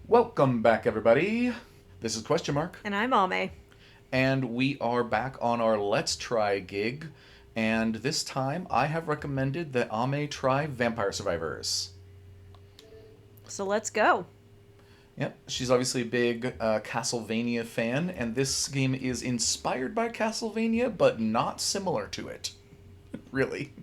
Welcome back, everybody. This is QuestionMarc, And I'm Ame. and we are back on our Let's Try gig. And this time, I have recommended that Ame try Vampire Survivors. So let's go. Yep, she's obviously a big Castlevania fan, and this game is inspired by Castlevania, but not similar to it. Really.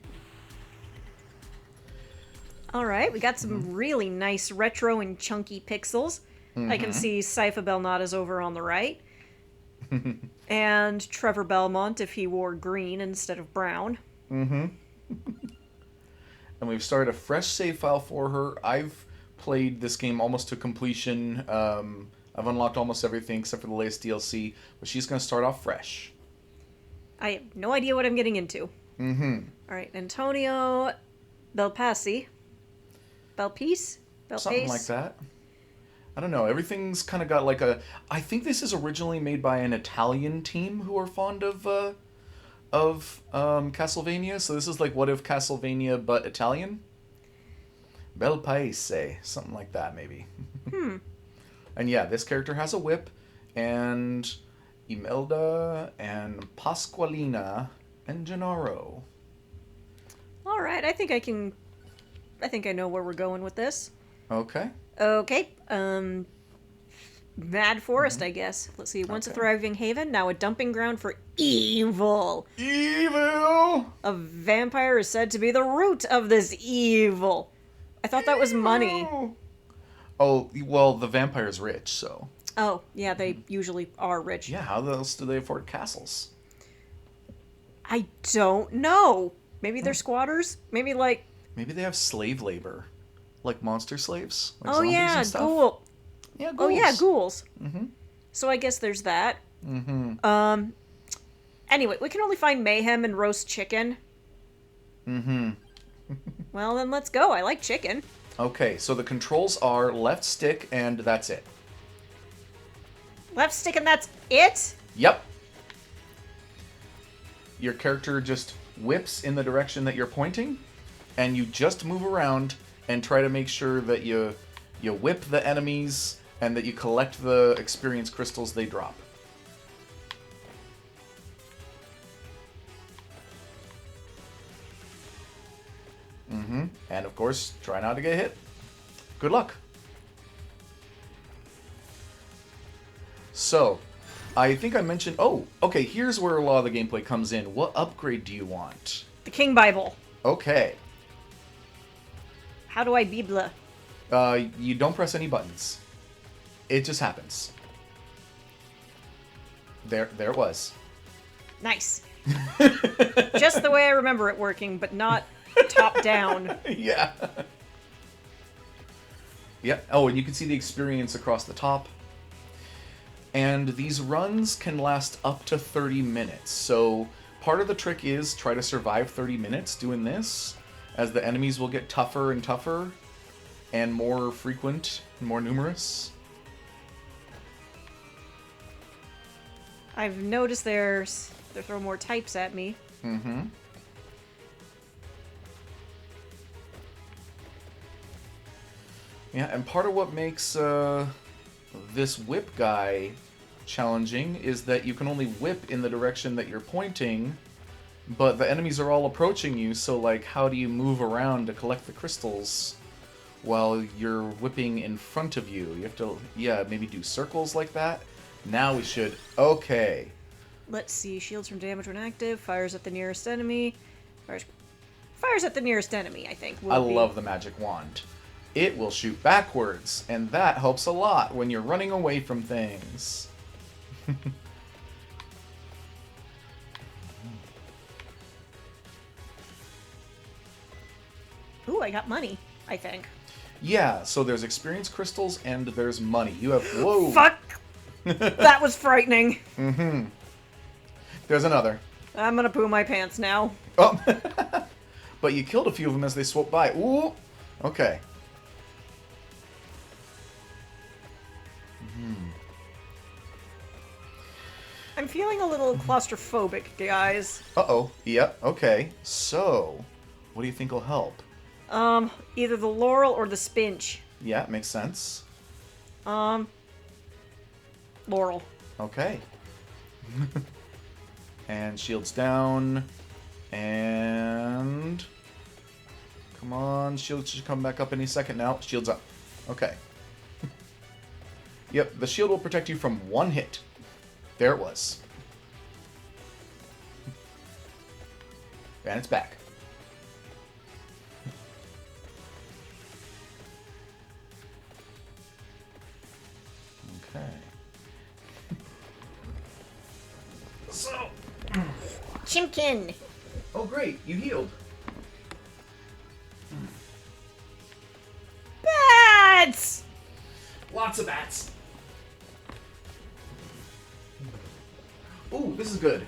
All right, we got some really nice retro and chunky pixels. I can see Sypha Belnada's over on the right. And Trevor Belmont if he wore green instead of brown. And we've started a fresh save file for her. I've played this game almost to completion. I've unlocked almost everything except for the latest DLC, but she's going to start off fresh. I have no idea what I'm getting into. All right, Antonio Belpasi. Belpice? Something like that. I don't know. Everything's kind of got like a. I think this is originally made by an Italian team who are fond of Castlevania. So this is like what if Castlevania but Italian? Bel Paese, something like that maybe. And yeah, this character has a whip, and Imelda and Pasqualina and Gennaro. All right, I think I know where we're going with this. Okay. Okay, Mad Forest, I guess. Let's see. Once a thriving haven, now a dumping ground for evil. Evil! A vampire is said to be the root of this evil. I thought that was money. Oh, well, the vampire's rich, so. Oh, yeah, they usually are rich. Yeah, how else do they afford castles? I don't know. Maybe they're squatters? Maybe like... Maybe they have slave labor. Like monster slaves? Like Oh, zombies yeah, and stuff? ghoul. Yeah, ghouls. Oh, yeah, ghouls. Mm-hmm. So I guess there's that. Anyway, we can only find mayhem and roast chicken. Well, then let's go. I like chicken. Okay, so the controls are left stick and that's it. Left stick and that's it? Yep. Your character just whips in the direction that you're pointing, and you just move around and try to make sure that you whip the enemies and that you collect the experience crystals they drop. And of course, try not to get hit. Good luck. So, I think I mentioned... Oh, okay, here's where a lot of the gameplay comes in. What upgrade do you want? The King Bible. Okay. How do I Bible? You don't press any buttons. It just happens. There it was. Nice. Just the way I remember it working, but not top down. Yeah. Yeah. Oh, and you can see the experience across the top. And these runs can last up to 30 minutes. So part of the trick is try to survive 30 minutes doing this, as the enemies will get tougher and tougher and more frequent and more numerous. I've noticed they throw more types at me. Yeah, and part of what makes this whip guy challenging is that you can only whip in the direction that you're pointing, but the enemies are all approaching you, so like how do you move around to collect the crystals while you're whipping in front of you? You have to, yeah, maybe do circles like that. Now we should, okay. Let's see. Shields from damage when active. Fires at the nearest enemy. Fires at the nearest enemy, I think. I love the magic wand. It will shoot backwards, and that helps a lot when you're running away from things. Ooh, I got money, I think. Yeah, so there's experience crystals and there's money. You have... Whoa! Fuck! That was frightening. There's another. I'm gonna poo my pants now. Oh! But you killed a few of them as they swept by. Ooh! Okay. I'm feeling a little claustrophobic, guys. Uh-oh. Yep, okay. So, what do you think will help? Either the laurel or the spinch. Yeah, it makes sense. Laurel. Okay. And shields down. And... Come on, shield should come back up any second now. Shield's up. Okay. Yep, the shield will protect you from one hit. There it was. And it's back. Okay. So... Chimkin! Oh, great, you healed. Bats! Lots of bats. Ooh, this is good.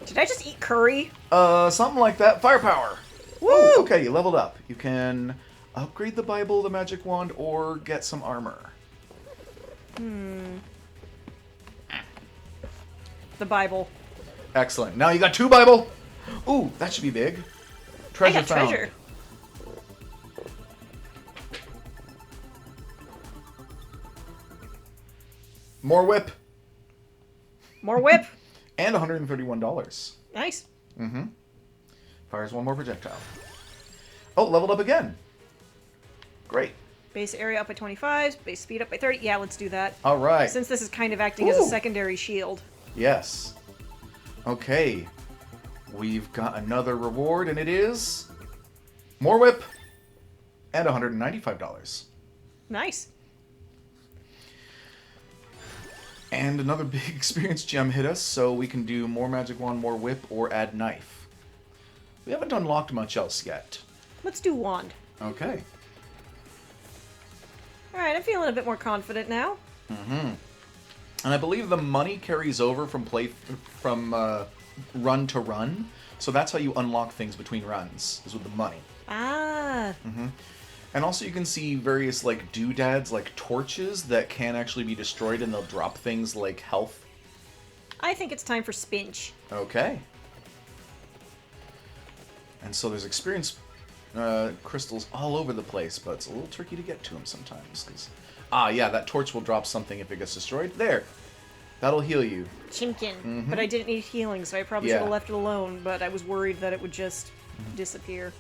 Did I just eat curry? Something like that. Firepower. Woo! Ooh, okay, you leveled up. You can upgrade the Bible, the magic wand, or get some armor. The Bible. Excellent. Now you got 2 Bible. Ooh, that should be big. Treasure I got found. treasure. More whip. More whip. And $131. Nice. Mm-hmm. Fires 1 more projectile. Oh, leveled up again. Great. Base area up by 25, base speed up by 30. Yeah, let's do that. All right. Since this is kind of acting as a secondary shield. Yes. Okay. We've got another reward, and it is... More whip. And $195. Nice. And another big experience gem hit us, so we can do more magic wand, more whip, or add knife. We haven't unlocked much else yet. Let's do wand. Okay. Alright, I'm feeling a bit more confident now. Mm-hmm. And I believe the money carries over from run to run, so that's how you unlock things between runs, is with the money. Ah. Mm-hmm. And also you can see various, like, doodads, like torches, that can actually be destroyed, and they'll drop things like health. I think it's time for Spinch. Okay. And so there's experience crystals all over the place, but it's a little tricky to get to them sometimes. Cause... Ah, yeah, that torch will drop something if it gets destroyed. There. That'll heal you. Chimkin. Mm-hmm. But I didn't need healing, so I probably should have left it alone, but I was worried that it would just disappear.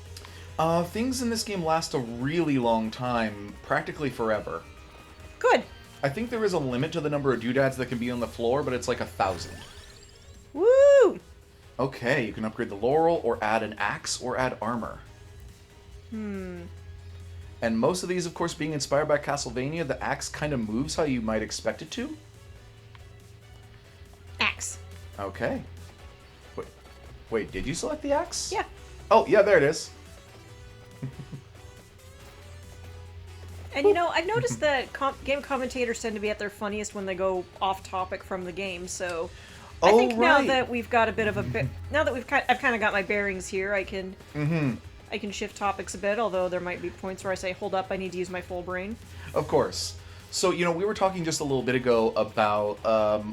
Things in this game last a really long time, practically forever. Good. I think there is a limit to the number of doodads that can be on the floor, but it's like 1,000. Woo! Okay, you can upgrade the laurel, or add an axe, or add armor. And most of these, of course, being inspired by Castlevania, the axe kind of moves how you might expect it to. Axe. Okay. Wait, did you select the axe? Yeah. Oh, yeah, there it is. And you know, I've noticed that game commentators tend to be at their funniest when they go off topic from the game, so I think now that we've got a bit of a now that I've kind of got my bearings here, I can I can shift topics a bit, although there might be points where I say, hold up, I need to use my full brain. Of course. So, you know, we were talking just a little bit ago about,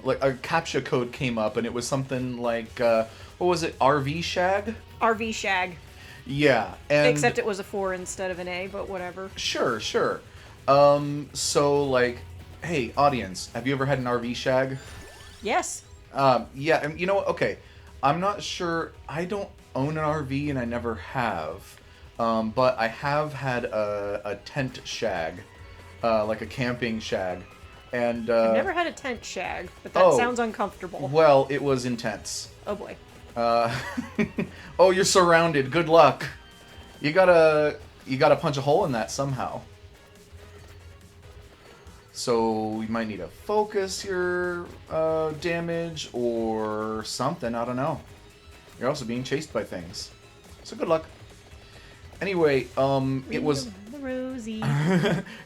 like, a CAPTCHA code came up, and it was something like, what was it, RV Shag? RV Shag. Yeah, and... Except it was a 4 instead of an A, but whatever. Sure. So, like, hey, audience, have you ever had an RV Shag? Yes. Yeah, and you know what, okay, I'm not sure, I don't own an RV, and I never have, but I have had a tent shag. Like a camping shag, and I've never had a tent shag, but that sounds uncomfortable. Well, it was intense. Oh boy. Oh, you're surrounded. Good luck. You gotta punch a hole in that somehow. So you might need to focus your damage or something. I don't know. You're also being chased by things, so good luck. Anyway, it was. Rosie.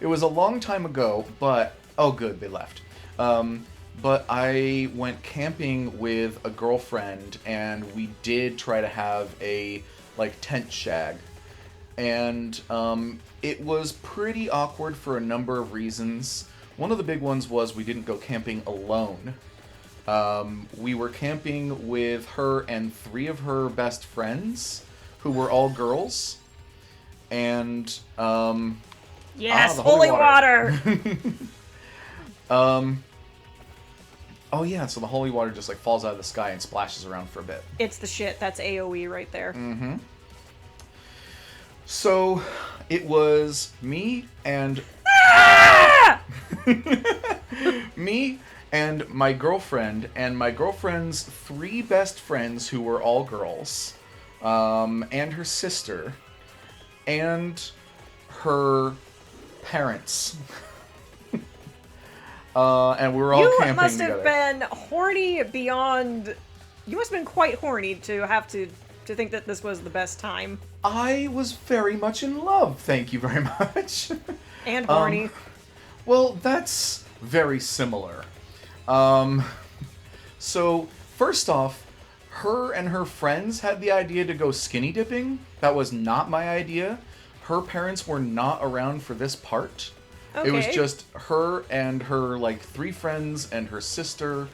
It was a long time ago, but... Oh, good, they left. But I went camping with a girlfriend, and we did try to have a, like, tent shag. And it was pretty awkward for a number of reasons. One of the big ones was we didn't go camping alone. We were camping with her and 3 of her best friends, who were all girls. And yes, the holy water. Um. Oh yeah, so the holy water just like falls out of the sky and splashes around for a bit. It's the shit. That's AoE right there. Mm-hmm. So, it was me and me and my girlfriend's three best friends who were all girls, and her sister, and her parents. And we were all camping together. You must have been horny beyond... You must have been quite horny to have to think that this was the best time. I was very much in love, thank you very much. And horny. Well, that's very similar. So, first off, her and her friends had the idea to go skinny dipping. That was not my idea. Her parents were not around for this part. Okay. It was just her and her, like, three friends and her sister,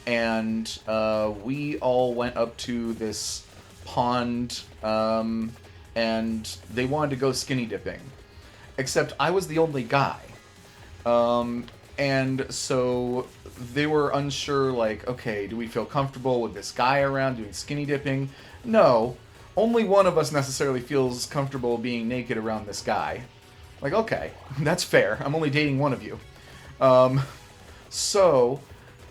and we all went up to this pond, and they wanted to go skinny dipping. Except I was the only guy. And so they were unsure, like, okay, do we feel comfortable with this guy around doing skinny dipping? No. Only one of us necessarily feels comfortable being naked around this guy. Like, okay, that's fair. I'm only dating one of you. So,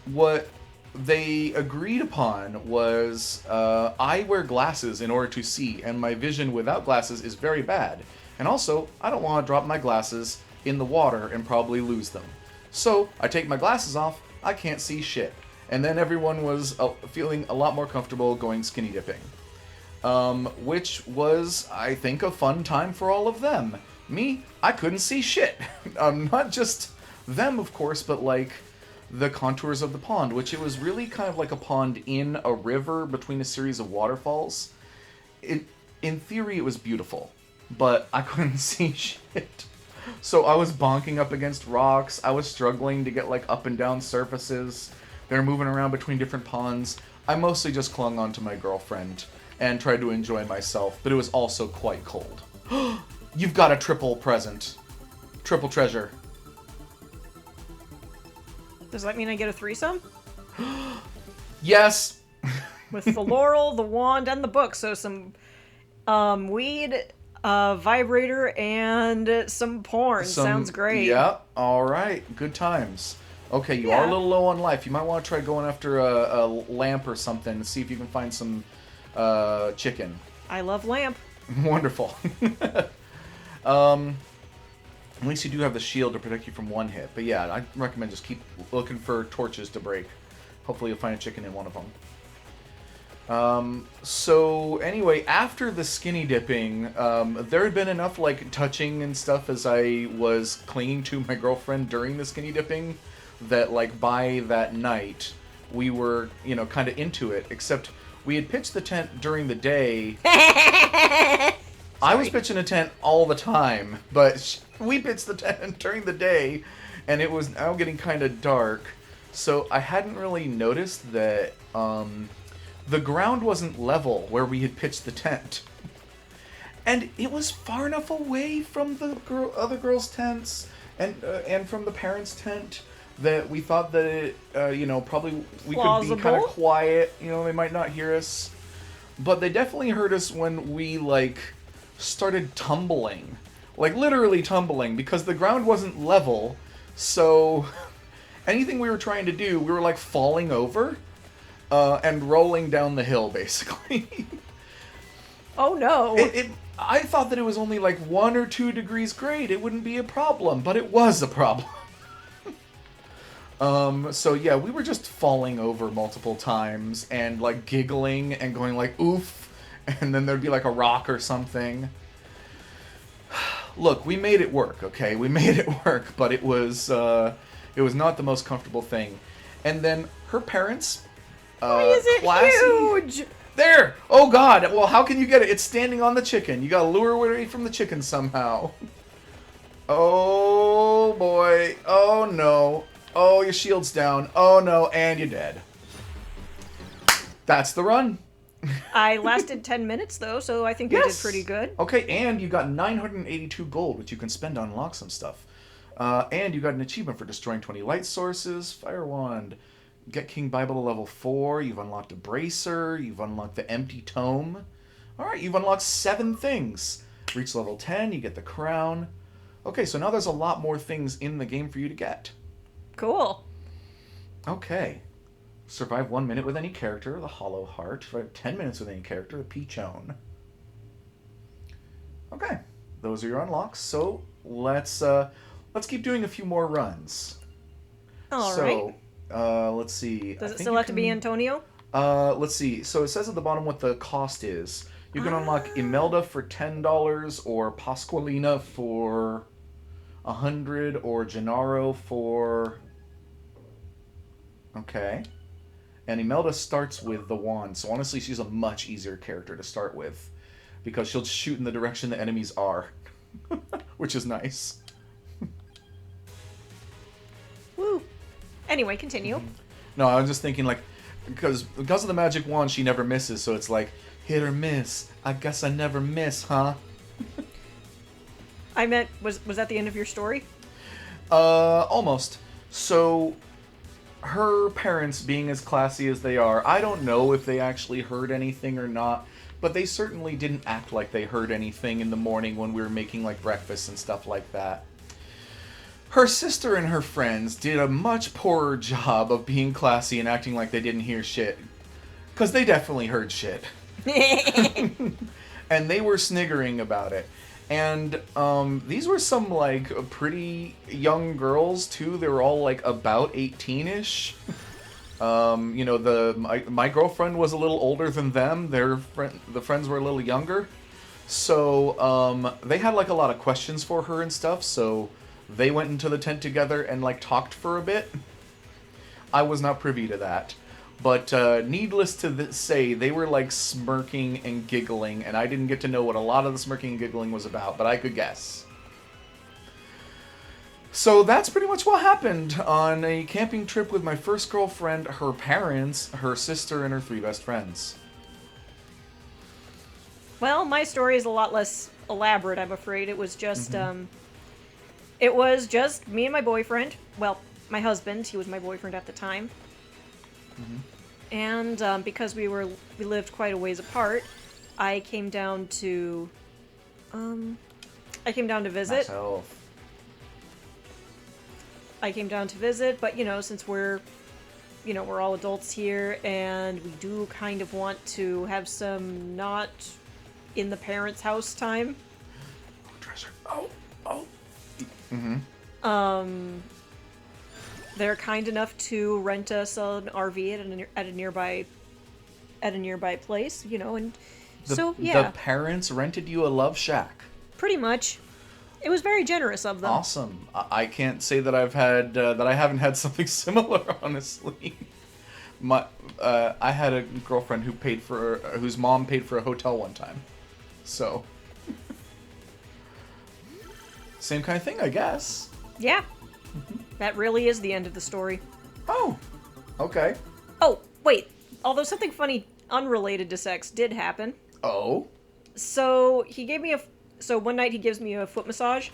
what they agreed upon was I wear glasses in order to see, and my vision without glasses is very bad. And also, I don't want to drop my glasses in the water and probably lose them. So, I take my glasses off, I can't see shit. And then everyone was feeling a lot more comfortable going skinny dipping. Which was, I think, a fun time for all of them. Me, I couldn't see shit. Not just them, of course, but like the contours of the pond, which it was really kind of like a pond in a river between a series of waterfalls. In theory, it was beautiful, but I couldn't see shit. So I was bonking up against rocks. I was struggling to get like up and down surfaces. They were moving around between different ponds. I mostly just clung onto my girlfriend and tried to enjoy myself, but it was also quite cold. You've got a triple present. Triple treasure. Does that mean I get a threesome? Yes! With the laurel, the wand, and the book. So some weed, vibrator, and some porn. Sounds great. Yeah, alright. Good times. Okay, you are a little low on life. You might want to try going after a lamp or something and see if you can find some chicken. I love lamp. Wonderful. At least you do have the shield to protect you from one hit. But yeah, I recommend just keep looking for torches to break. Hopefully you'll find a chicken in one of them. So anyway, after the skinny dipping, there had been enough like touching and stuff as I was clinging to my girlfriend during the skinny dipping that like by that night we were, kind of into it, except we had pitched the tent during the day. I was pitching a tent all the time, but we pitched the tent during the day, and it was now getting kind of dark, so I hadn't really noticed that the ground wasn't level where we had pitched the tent. And it was far enough away from the other girls' tents and from the parents' tent that we thought that it, probably we could be kind of quiet. They might not hear us. But they definitely heard us when we, started tumbling. Literally tumbling, because the ground wasn't level. So anything we were trying to do, we were, falling over and rolling down the hill, basically. Oh, no. I thought that it was only, 1 or 2 degrees grade. It wouldn't be a problem, but it was a problem. So yeah, we were just falling over multiple times and giggling and going oof, and then there'd be a rock or something. Look, we made it work, okay? We made it work, but it was not the most comfortable thing. And then her parents, why is it huge? There! Oh god! Well, how can you get it? It's standing on the chicken. You gotta lure away from the chicken somehow. Oh boy. Oh no. Oh, your shield's down. Oh no, and you're dead. That's the run. I lasted 10 minutes though, so I think I did pretty good. Okay, and you got 982 gold, which you can spend to unlock some stuff. And you got an achievement for destroying 20 light sources. Fire wand. Get King Bible to level 4. You've unlocked a bracer. You've unlocked the empty tome. Alright, you've unlocked 7 things. Reach level 10, you get the crown. Okay, so now there's a lot more things in the game for you to get. Cool. Okay. Survive 1 minute with any character, the Hollow Heart. Survive 10 minutes with any character, the Peachone. Okay, those are your unlocks. So let's keep doing a few more runs. All right. Let's see. Does it still have to be Antonio? Let's see. So it says at the bottom what the cost is. You can unlock Imelda for $10, or Pasqualina for $100, or Gennaro for... Okay. And Imelda starts with the wand, so honestly she's a much easier character to start with, because she'll shoot in the direction the enemies are, which is nice. Woo. Anyway, continue. No, I was just thinking, like, because of the magic wand, she never misses, so it's like, hit or miss. I guess I never miss, huh? I meant, was that the end of your story? Almost. So, her parents, being as classy as they are, I don't know if they actually heard anything or not, but they certainly didn't act like they heard anything in the morning when we were making, like, breakfast and stuff like that. Her sister and her friends did a much poorer job of being classy and acting like they didn't hear shit. Because they definitely heard shit. And they were sniggering about it. And these were some, like, pretty young girls, too. They were all, like, about 18-ish. You know, my girlfriend was a little older than them. The friends were a little younger. So they had, like, a lot of questions for her and stuff, so they went into the tent together and, like, talked for a bit. I was not privy to that. But needless to say, they were, like, smirking and giggling, and I didn't get to know what a lot of the smirking and giggling was about, but I could guess. So that's pretty much what happened on a camping trip with my first girlfriend, her parents, her sister, and her 3 best friends. Well, my story is a lot less elaborate, I'm afraid. It was just, me and my boyfriend. Well, my husband. He was my boyfriend at the time. And because we lived quite a ways apart, I came down to visit. Myself. I came down to visit, but, you know, since we're all adults here, and we do kind of want to have some not in the parents' house time. Treasure. Oh. They're kind enough to rent us an RV at a nearby place, you know, and The parents rented you a love shack. Pretty much. It was very generous of them. Awesome. I can't say that I haven't had something similar, honestly. I had a girlfriend whose mom paid for a hotel one time. So, same kind of thing, I guess. Yeah. That really is the end of the story. Oh, okay. Oh, wait. Although something funny unrelated to sex did happen. Oh? So, one night he gives me a foot massage.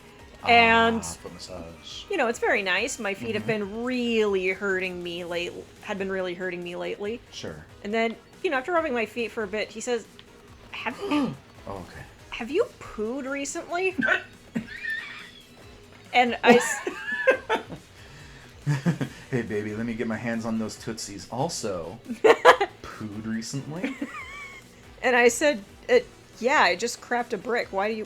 And, foot massage. You know, it's very nice. My feet have been really hurting me lately. Sure. And then, you know, after rubbing my feet for a bit, he says, Have you pooed recently? And Hey, baby, let me get my hands on those Tootsies. Also, pooed recently? And I said, yeah, I just crapped a brick. Why do you...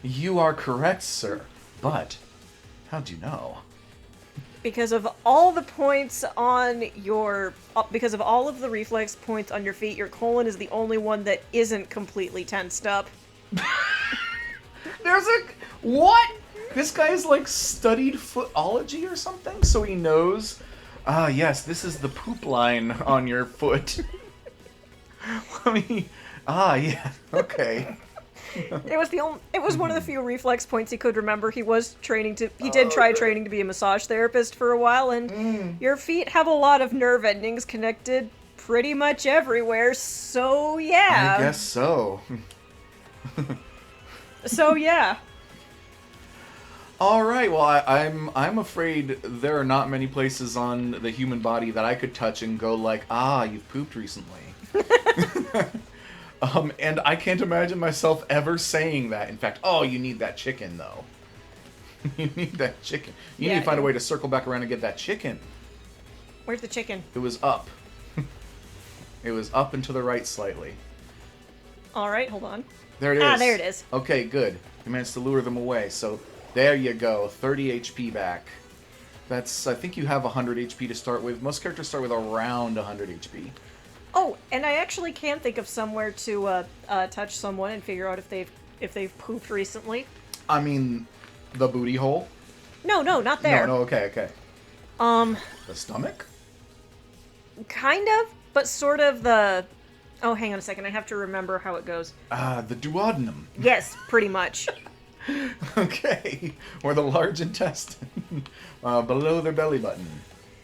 You are correct, sir. But, how'd you know? Because of all the points on because of all of the reflex points on your feet, your colon is the only one that isn't completely tensed up. What? This guy's, like, studied footology or something? So he knows, yes, this is the poop line on your foot. Yeah, okay. It was one of the few reflex points he could remember. He did try training to be a massage therapist for a while, and your feet have a lot of nerve endings connected pretty much everywhere, so yeah. I guess so. So yeah. All right. Well, I'm afraid there are not many places on the human body that I could touch and go like, ah, you've pooped recently. And I can't imagine myself ever saying that. In fact, oh, you need that chicken though. You need that chicken. You need to find a way to circle back around and get that chicken. Where's the chicken? It was up. It was up and to the right slightly. All right, hold on. There it is. Ah, there it is. Okay, good. You managed to lure them away. So there you go. 30 HP back. That's, I think you have 100 HP to start with. Most characters start with around 100 HP. Oh, and I actually can think of somewhere to touch someone and figure out if they've pooped recently. I mean, the booty hole? No, not there. No, okay. The stomach? Kind of, but sort of the... Oh, hang on a second. I have to remember how it goes. The duodenum. Yes, pretty much. Okay. Or the large intestine. Below their belly button.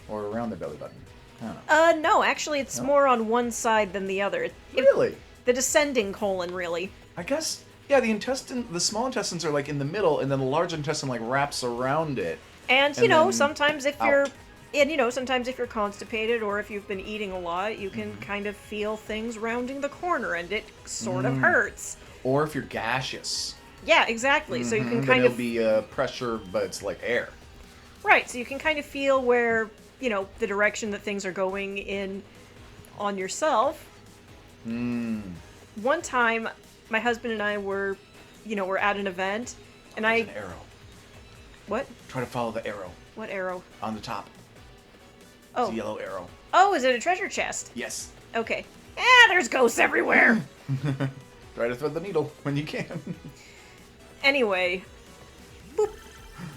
Or around their belly button. I don't know. No, actually, it's more on one side than the other. Really? The descending colon, really. I guess, yeah, the small intestines are like in the middle, and then the large intestine like wraps around it. And, sometimes if you're... out. And, sometimes if you're constipated or if you've been eating a lot, you can kind of feel things rounding the corner, and it sort of hurts. Or if you're gaseous. Yeah, exactly. So you can Then kind it'll of... be pressure, but it's like air. Right, so you can kind of feel where, the direction that things are going in on yourself. One time, my husband and I were at an event, and There's an arrow. What? Try to follow the arrow. What arrow? On the top. Oh. It's a yellow arrow. Oh, is it a treasure chest? Yes. Okay. There's ghosts everywhere! Try to thread the needle when you can. Anyway. Boop.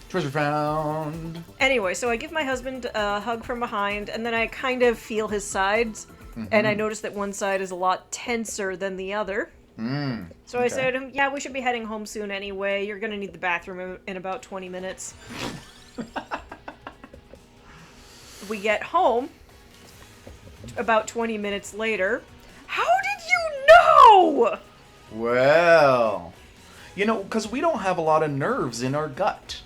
Treasure found. Anyway, so I give my husband a hug from behind, and then I kind of feel his sides, and I notice that one side is a lot tenser than the other. So I said to him, yeah, we should be heading home soon anyway. You're going to need the bathroom in about 20 minutes. We get home about 20 minutes later. How did you know? Well, because we don't have a lot of nerves in our gut.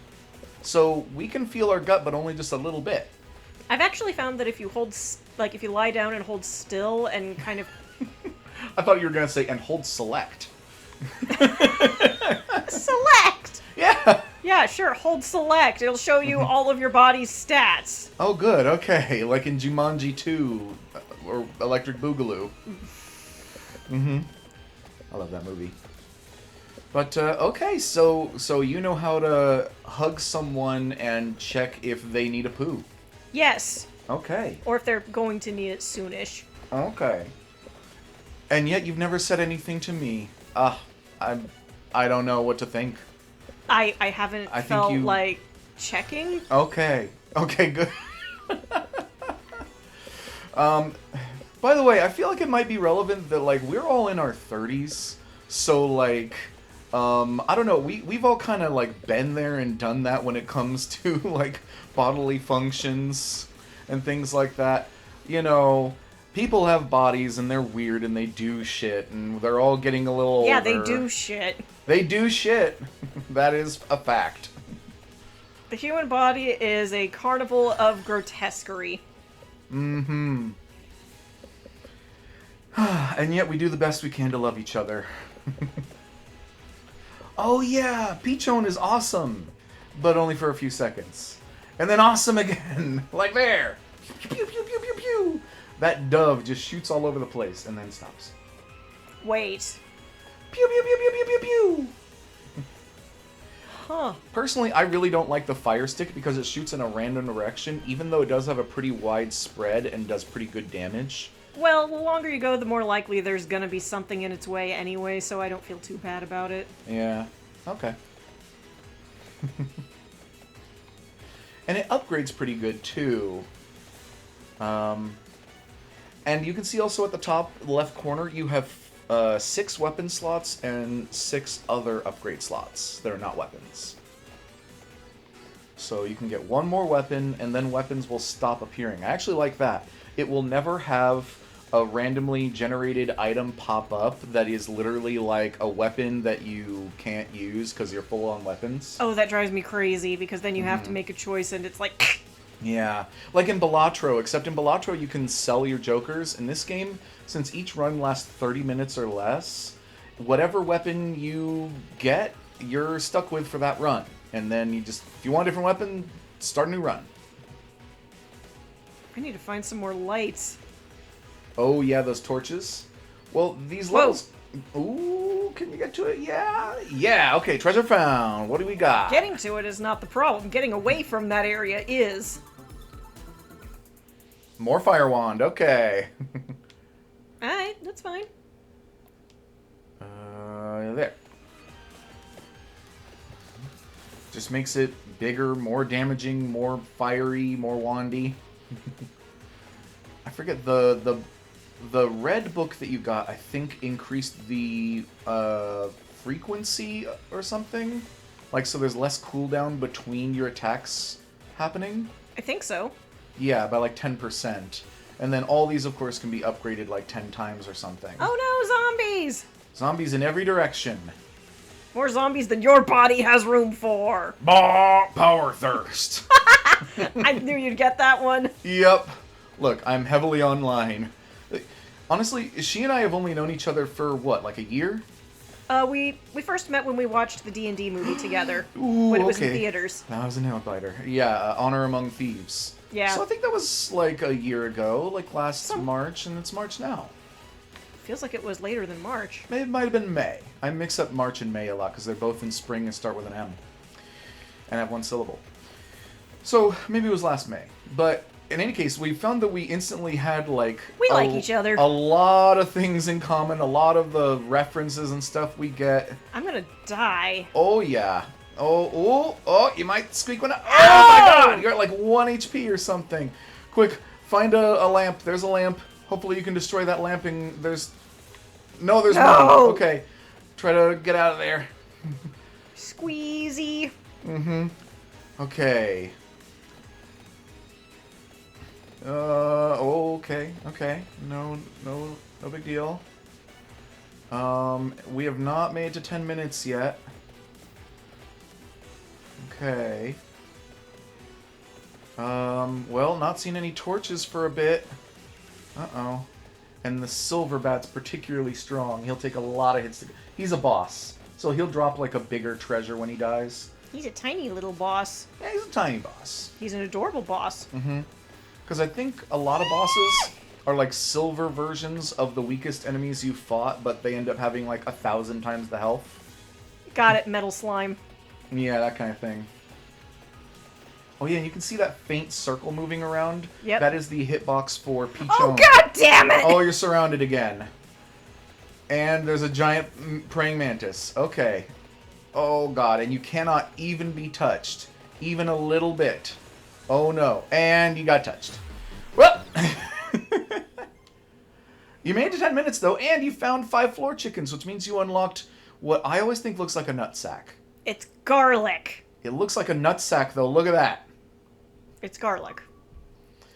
So we can feel our gut, but only just a little bit. I've actually found that if you if you lie down and hold still and kind of... I thought you were going to say, and hold select. Select! Yeah. Yeah, sure, hold select. It'll show you all of your body's stats. Oh, good. Okay. Like in Jumanji 2 or Electric Boogaloo. I love that movie. But, okay, so you know how to hug someone and check if they need a poo. Yes. Okay. Or if they're going to need it soonish. Okay. And yet you've never said anything to me. I don't know what to think. I haven't felt like checking. Okay. Okay, good. By the way, I feel like it might be relevant that, like, we're all in our 30s. So, like, I don't know. We've all kind of, like, been there and done that when it comes to, like, bodily functions and things like that. People have bodies and they're weird and they do shit and they're all getting a little older. Yeah, they do shit. They do shit. That is a fact. The human body is a carnival of grotesquerie. And yet we do the best we can to love each other. Oh yeah, Peachone is awesome. But only for a few seconds. And then awesome again. Like there. Pew, pew, pew, pew, pew, pew. That dove just shoots all over the place and then stops. Wait. Pew, pew, pew, pew, pew, pew, pew. Huh. Personally, I really don't like the fire stick because it shoots in a random direction, even though it does have a pretty wide spread and does pretty good damage. Well, the longer you go, the more likely there's gonna be something in its way anyway, so I don't feel too bad about it. Yeah. Okay. And it upgrades pretty good, too. And you can see also at the top left corner, you have 6 weapon slots and 6 other upgrade slots that are not weapons. So you can get one more weapon, and then weapons will stop appearing. I actually like that. It will never have a randomly generated item pop up that is literally like a weapon that you can't use because you're full on weapons. Oh, that drives me crazy because then you have to make a choice and it's like... Yeah. Like in Balatro, except in Balatro you can sell your jokers. In this game, since each run lasts 30 minutes or less, whatever weapon you get, you're stuck with for that run. And then you just, if you want a different weapon, start a new run. I need to find some more lights. Oh, yeah, those torches. Well, these levels... Ooh, can you get to it? Yeah. Yeah, okay, treasure found. What do we got? Getting to it is not the problem. Getting away from that area is. More fire wand, okay. Alright, that's fine. There. Just makes it bigger, more damaging, more fiery, more wandy. I forget the red book that you got, I think, increased the frequency or something. Like, so there's less cooldown between your attacks happening. I think so. Yeah, by like 10%. And then all these, of course, can be upgraded like 10 times or something. Oh no, zombies! Zombies in every direction. More zombies than your body has room for. Bah, power thirst. I knew you'd get that one. Yep. Look, I'm heavily online. Honestly, she and I have only known each other for, what, like a year? We first met when we watched the D&D movie together. Ooh, when it was in okay. theaters. That was a nail biter. Yeah, Honor Among Thieves. Yeah. So I think that was like a year ago, like last March, and it's March now. Feels like it was later than March. It might have been May. I mix up March and May a lot because they're both in spring and start with an M. And have one syllable. So maybe it was last May. But in any case, we found that we instantly had like... We like each other. A lot of things in common. A lot of the references and stuff we get. I'm gonna die. Oh, yeah. Oh, you might squeak one out. Oh, my God! You're at like 1 HP or something. Quick, find a lamp. There's a lamp. Hopefully you can destroy that lamp and there's... No, there's one. Okay. Try to get out of there. Squeezy. Mm-hmm. Okay. Okay. No big deal. We have not made it to 10 minutes yet. Okay. Well, not seen any torches for a bit. Uh-oh. And the silver bat's particularly strong. He'll take a lot of hits. He's a boss, so he'll drop like a bigger treasure when he dies. He's a tiny little boss. Yeah, he's a tiny boss. He's an adorable boss. Mm-hmm. Because I think a lot of bosses are like silver versions of the weakest enemies you fought, but they end up having like 1,000 times the health. Got it, metal slime. Yeah, that kind of thing. Oh yeah, you can see that faint circle moving around. Yep. That is the hitbox for Peach. Oh, God damn it! Oh, you're surrounded again. And there's a giant praying mantis. Okay. Oh god, and you cannot even be touched. Even a little bit. Oh no. And you got touched. Well! You made it to 10 minutes though, and you found 5 floor chickens, which means you unlocked what I always think looks like a nutsack. It's garlic. It looks like a nutsack though, look at that. It's garlic.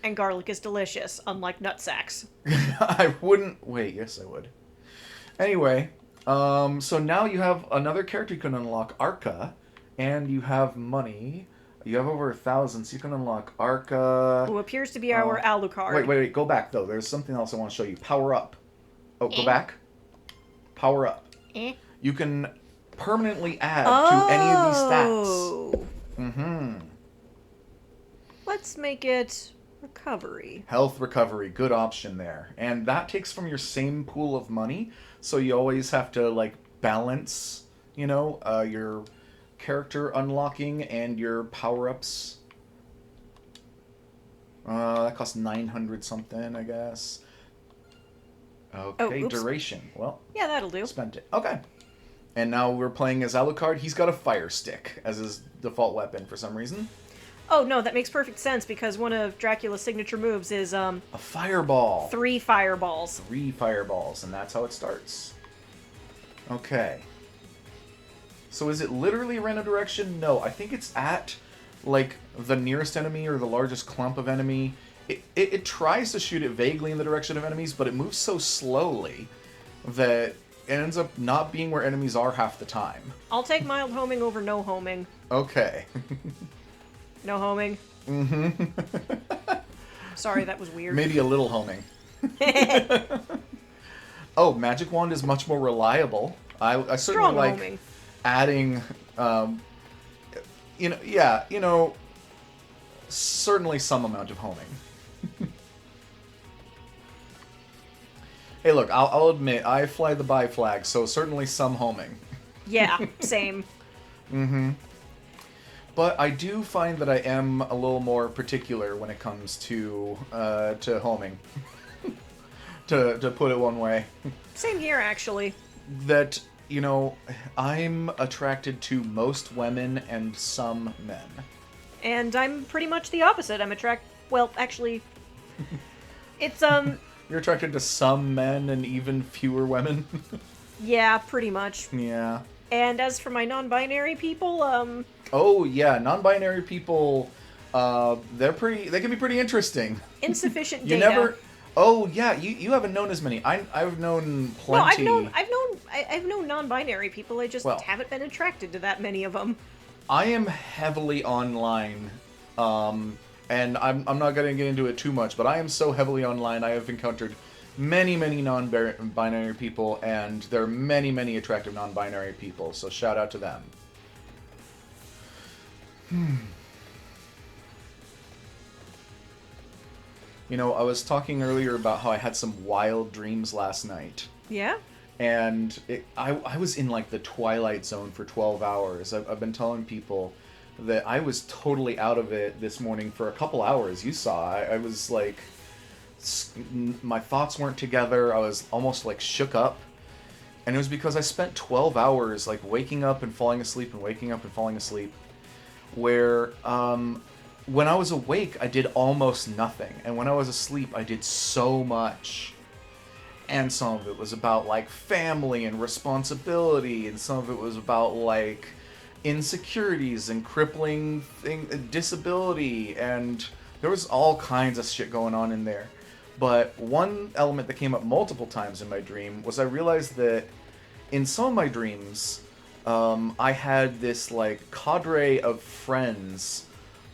And garlic is delicious, unlike nutsacks. I wouldn't... Wait, yes I would. Anyway, so now you have another character you can unlock, Arca, and you have money. You have over 1,000, so you can unlock Arca. Who appears to be our Alucard. Wait, go back though. There's something else I want to show you. Power up. Oh, go back. Power up. You can permanently add to any of these stats. Mm-hmm. Let's make it recovery. Health recovery, good option there. And that takes from your same pool of money, so you always have to like balance, you know, your character unlocking and your power-ups. That costs 900 something, I guess. Okay, duration. Well, yeah, that'll do. Spent it. Okay. And now we're playing as Alucard. He's got a fire stick as his default weapon for some reason. Oh, no, that makes perfect sense because one of Dracula's signature moves is, a fireball. 3 fireballs. 3 fireballs, and that's how it starts. Okay. So is it literally random direction? No, I think it's at, like, the nearest enemy or the largest clump of enemy, it tries to shoot it vaguely in the direction of enemies, but it moves so slowly that it ends up not being where enemies are half the time. I'll take mild homing over no homing. Okay. No homing. Mm-hmm. Sorry, that was weird. Maybe a little homing. Oh, Magic Wand is much more reliable. I certainly Strong like homing. adding, certainly some amount of homing. Hey, look, I'll admit, I fly the bi flag, so certainly some homing. Yeah, same. Mm-hmm. But I do find that I am a little more particular when it comes to homing. to put it one way. Same here, actually. That, I'm attracted to most women and some men. And I'm pretty much the opposite. Well, actually, it's, You're attracted to some men and even fewer women? Yeah, pretty much. Yeah. And as for my non-binary people, Oh, yeah, non-binary people, they can be pretty interesting. insufficient You data. never... Oh, yeah, you haven't known as many. I've known plenty. No, I've known non-binary people. I just haven't been attracted to that many of them. I am heavily online, and I'm not going to get into it too much, but I am so heavily online. I have encountered many, many non-binary people, and there are many, many attractive non-binary people, so shout out to them. I was talking earlier about how I had some wild dreams last night. Yeah? And I was in, like, the twilight zone for 12 hours. I've been telling people that I was totally out of it this morning for a couple hours. You saw. I was, like... My thoughts weren't together. I was almost, like, shook up. And it was because I spent 12 hours, like, waking up and falling asleep and waking up and falling asleep. Where, when I was awake, I did almost nothing. And when I was asleep, I did so much. And some of it was about, like, family and responsibility. And some of it was about, like, insecurities and crippling disability. And there was all kinds of shit going on in there. But one element that came up multiple times in my dream was I realized that in some of my dreams, I had this, like, cadre of friends,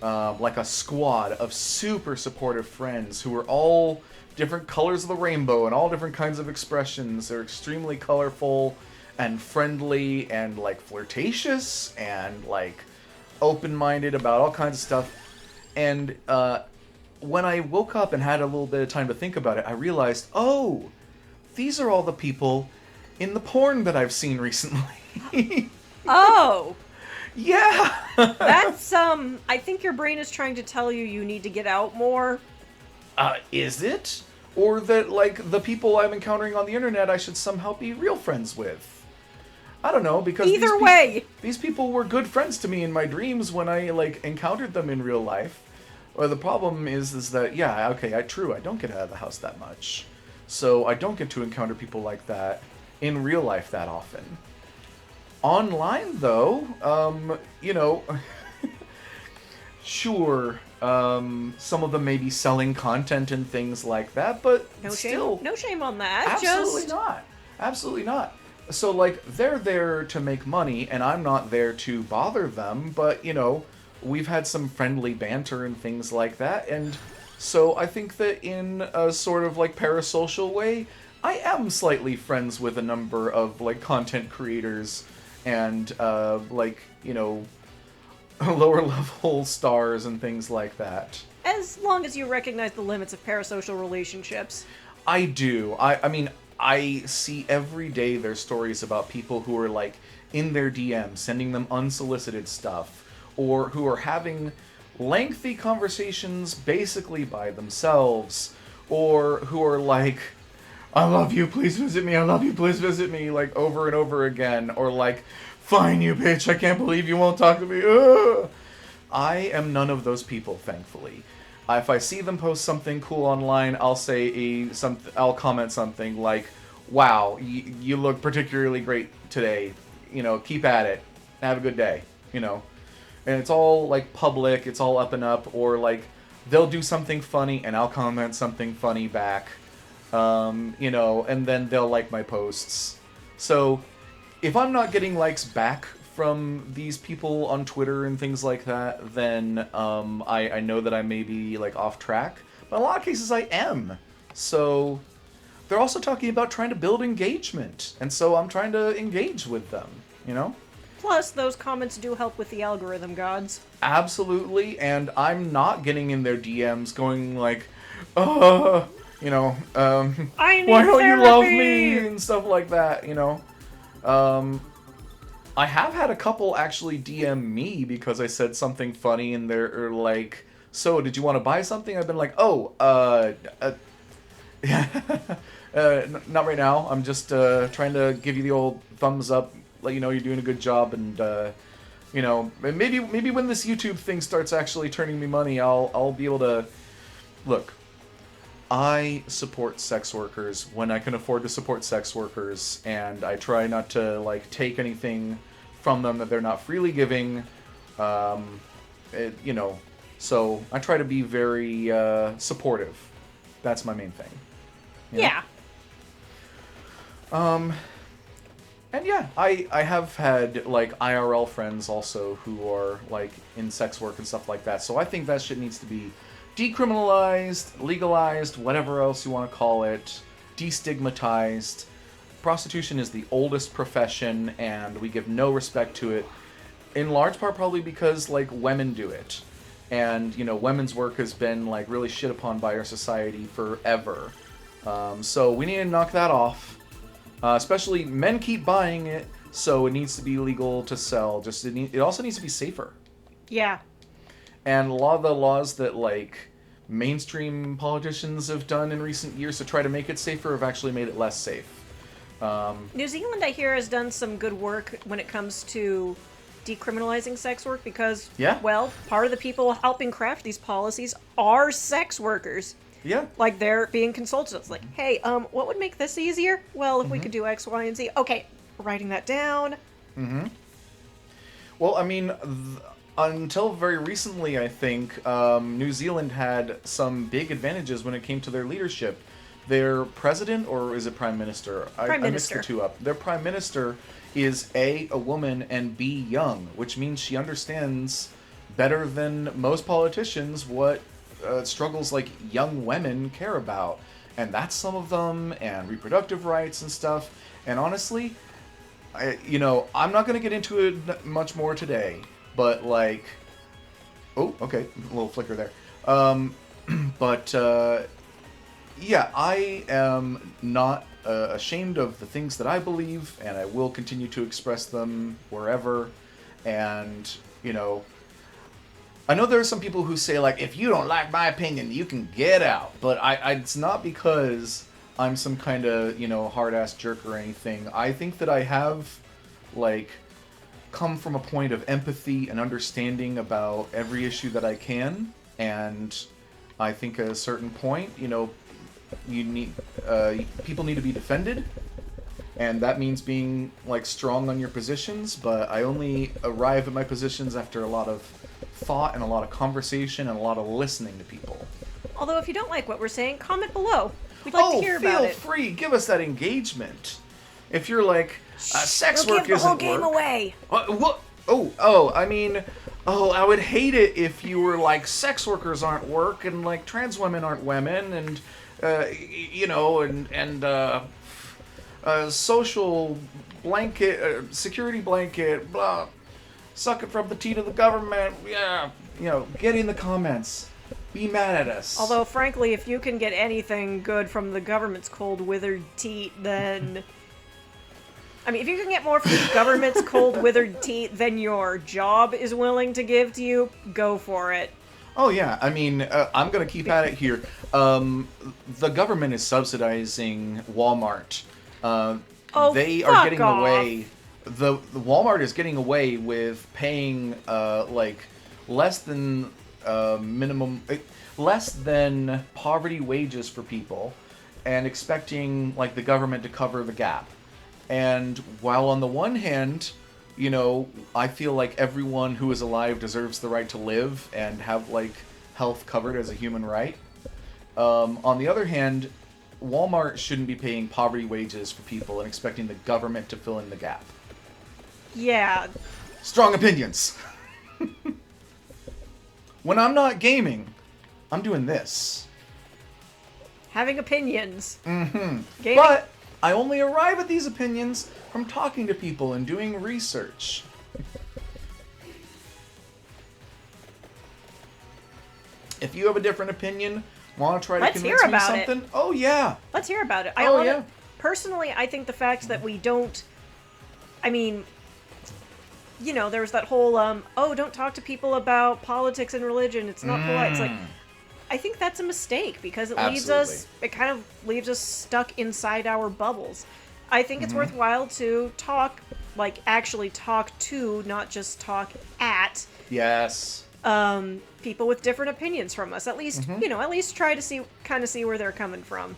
like a squad of super supportive friends who were all different colors of the rainbow and all different kinds of expressions. They're extremely colorful and friendly and, like, flirtatious and, like, open-minded about all kinds of stuff. And when I woke up and had a little bit of time to think about it, I realized, oh, these are all the people in the porn that I've seen recently. Oh! Yeah! That's, I think your brain is trying to tell you need to get out more. Is it? Or that, like, the people I'm encountering on the internet I should somehow be real friends with? I don't know, because Either way! These people were good friends to me in my dreams when I, like, encountered them in real life. Or the problem is that, yeah, okay, I don't get out of the house that much. So I don't get to encounter people like that in real life that often. Online, though, sure, some of them may be selling content and things like that, but still... No shame on that. Absolutely not. Absolutely not. So, like, they're there to make money, and I'm not there to bother them, but, we've had some friendly banter and things like that, and so I think that in a sort of, like, parasocial way, I am slightly friends with a number of, like, content creators and, lower level stars and things like that. As long as you recognize the limits of parasocial relationships. I do. I mean, I see every day there's stories about people who are, like, in their DMs, sending them unsolicited stuff, or who are having lengthy conversations basically by themselves, or who are like, I love you, please visit me, I love you, please visit me, like, over and over again, or like, fine, you bitch, I can't believe you won't talk to me, ugh! I am none of those people, thankfully. If I see them post something cool online, I'll I'll comment something like, wow, you look particularly great today, keep at it, have a good day, And it's all, like, public, it's all up and up, or, like, they'll do something funny and I'll comment something funny back. And then they'll like my posts. So if I'm not getting likes back from these people on Twitter and things like that, then I know that I may be like off track. But in a lot of cases I am. So they're also talking about trying to build engagement. And so I'm trying to engage with them, you know? Plus, those comments do help with the algorithm gods. Absolutely, and I'm not getting in their DMs going like, I need why don't therapy! you love me and stuff like that, I have had a couple actually DM me because I said something funny and they're like, so did you want to buy something? I've been like, not right now. I'm just trying to give you the old thumbs up, let you know you're doing a good job, and maybe when this YouTube thing starts actually turning me money, I'll be able to look. I support sex workers when I can afford to support sex workers, and I try not to like take anything from them that they're not freely giving. So I try to be very supportive. That's my main thing. You know? Yeah. And yeah, I have had like IRL friends also who are like in sex work and stuff like that. So I think that shit needs to be decriminalized, legalized, whatever else you want to call it, destigmatized. Prostitution is the oldest profession and we give no respect to it. In large part probably because like women do it. And women's work has been like really shit upon by our society forever. So we need to knock that off. Especially men keep buying it, so it needs to be legal to sell. It also needs to be safer. Yeah. And a lot of the laws that like mainstream politicians have done in recent years to try to make it safer have actually made it less safe. New Zealand, I hear, has done some good work when it comes to decriminalizing sex work because, well, part of the people helping craft these policies are sex workers. Yeah. Like, they're being consulted. It's like, hey, what would make this easier? Well, if we could do X, Y, and Z. Okay, writing that down. Mm-hmm. Well, I mean, until very recently, I think, New Zealand had some big advantages when it came to their leadership. Their president, or is it prime minister? Prime I minister. mixed the two up. Their prime minister is A, a woman, and B, young, which means she understands better than most politicians what struggles like young women care about, and that's some of them, and reproductive rights and stuff. And honestly, I'm not going to get into it much more today, but like, oh, okay, a little flicker there. Yeah, I am not ashamed of the things that I believe, and I will continue to express them wherever. And I know there are some people who say, like, if you don't like my opinion, you can get out. But it's not because I'm some kind of, hard-ass jerk or anything. I think that I have, like, come from a point of empathy and understanding about every issue that I can. And I think at a certain point, people need to be defended. And that means being, like, strong on your positions. But I only arrive at my positions after a lot of thought and a lot of conversation and a lot of listening to people. Although if you don't like what we're saying, comment below. We'd like to hear about it. Feel free. Give us that engagement. If you're like, sex we'll work give the whole isn't game work. away. What? I would hate it if you were like, sex workers aren't work and like trans women aren't women and social blanket, security blanket, blah. Sucking from the teat of the government. Yeah. Get in the comments. Be mad at us. Although, frankly, if you can get anything good from the government's cold, withered teat, then... I mean, if you can get more from the government's cold, withered teat than your job is willing to give to you, go for it. Oh, yeah. I mean, I'm going to keep at it here. The government is subsidizing Walmart. They are getting away... The Walmart is getting away with paying less than poverty wages for people, and expecting like the government to cover the gap. And while on the one hand, I feel like everyone who is alive deserves the right to live and have like health covered as a human right. On the other hand, Walmart shouldn't be paying poverty wages for people and expecting the government to fill in the gap. Yeah. Strong opinions. When I'm not gaming, I'm doing this. Having opinions. Mm-hmm. Gaming. But I only arrive at these opinions from talking to people and doing research. If you have a different opinion, want to try to convince me something? Oh, yeah. Let's hear about it. Personally, I think the fact that we don't... I mean, you know, there's that whole, don't talk to people about politics and religion. It's not polite. It's like, I think that's a mistake because it kind of leaves us stuck inside our bubbles. I think it's worthwhile to talk, like, actually talk to, not just talk at. Yes. People with different opinions from us. At least, at least try to see where they're coming from.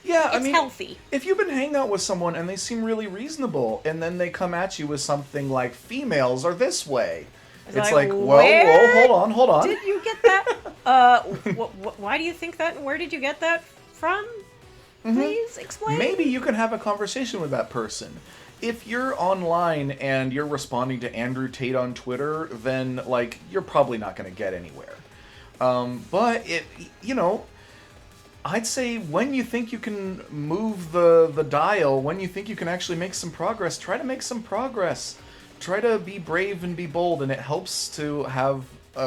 Yeah, it's healthy. If you've been hanging out with someone and they seem really reasonable, and then they come at you with something like females are this way, it's like, whoa, hold on. Did you get that? Why do you think that? And where did you get that from? Please explain. Maybe you can have a conversation with that person. If you're online and you're responding to Andrew Tate on Twitter, then, like, you're probably not going to get anywhere. But, I'd say when you think you can move the dial, when you think you can actually make some progress, try to make some progress. Try to be brave and be bold, and it helps to have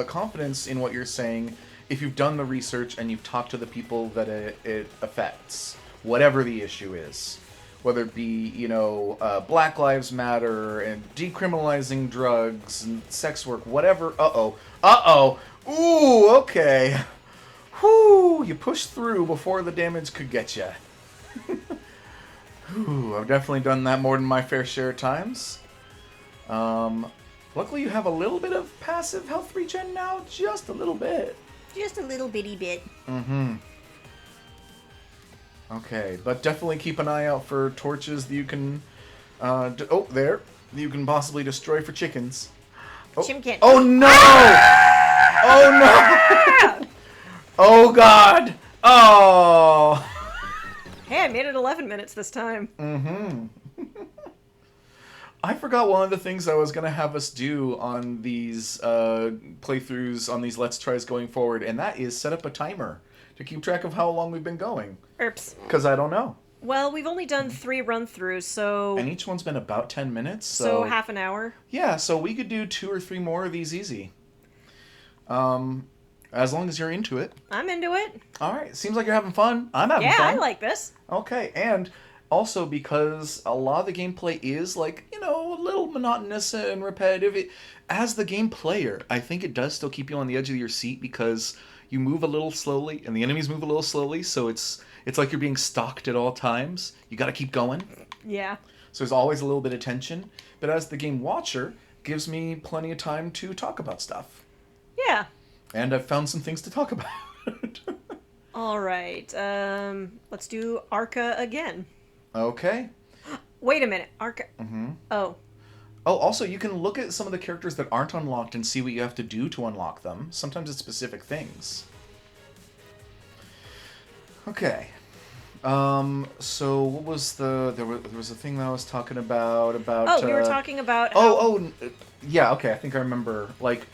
confidence in what you're saying if you've done the research and you've talked to the people that it affects, whatever the issue is. Whether it be, Black Lives Matter and decriminalizing drugs and sex work, whatever. Ooh, okay. Whew, you pushed through before the damage could get you. I've definitely done that more than my fair share of times. Luckily you have a little bit of passive health regen now. Just a little bit. Just a little bitty bit. Okay, but definitely keep an eye out for torches that you can... that you can possibly destroy for chickens. Chimkin. Oh no! Oh no! Oh god! Oh! Hey, I made it 11 minutes this time. I forgot one of the things I was going to have us do on these playthroughs, on these Let's Tries going forward, and that is set up a timer to keep track of how long we've been going. Oops. Because I don't know. Well, we've only done 3 run-throughs, so... And each one's been about 10 minutes, so half an hour? Yeah, so we could do 2 or 3 more of these easy. As long as you're into it. I'm into it. Alright, seems like you're having fun. I'm having fun. Yeah, I like this. Okay, and also because a lot of the gameplay is, like, a little monotonous and repetitive, as the game player, I think it does still keep you on the edge of your seat because you move a little slowly and the enemies move a little slowly, so it's like you're being stalked at all times. You gotta keep going. Yeah. So there's always a little bit of tension, but as the game watcher, gives me plenty of time to talk about stuff. Yeah. And I've found some things to talk about. All right. Let's do Arca again. Okay. Wait a minute. Arca. Oh. Oh, also, you can look at some of the characters that aren't unlocked and see what you have to do to unlock them. Sometimes it's specific things. Okay. So what was there was a thing that I was talking about we were talking about yeah, okay, I think I remember. Like,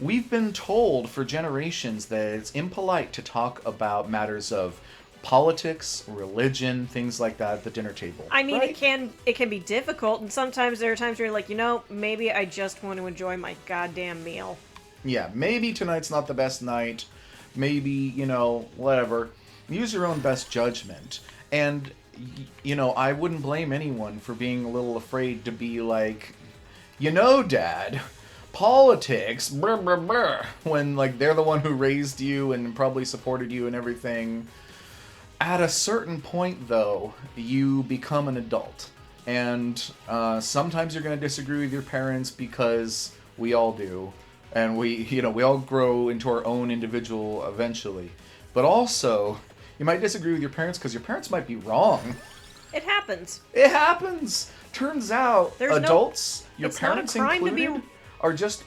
we've been told for generations that it's impolite to talk about matters of politics, religion, things like that at the dinner table. I mean, right? it can be difficult, and sometimes there are times where you're like, maybe I just want to enjoy my goddamn meal. Yeah, maybe tonight's not the best night. Maybe, whatever. Use your own best judgment. And, I wouldn't blame anyone for being a little afraid to be like, Dad, politics, brr, brr, brr, when, like, they're the one who raised you and probably supported you and everything. At a certain point, though, you become an adult. And sometimes you're going to disagree with your parents because we all do. And we all grow into our own individual eventually. But also, you might disagree with your parents because your parents might be wrong. It happens. It happens. Turns out, adults, your parents included, are just,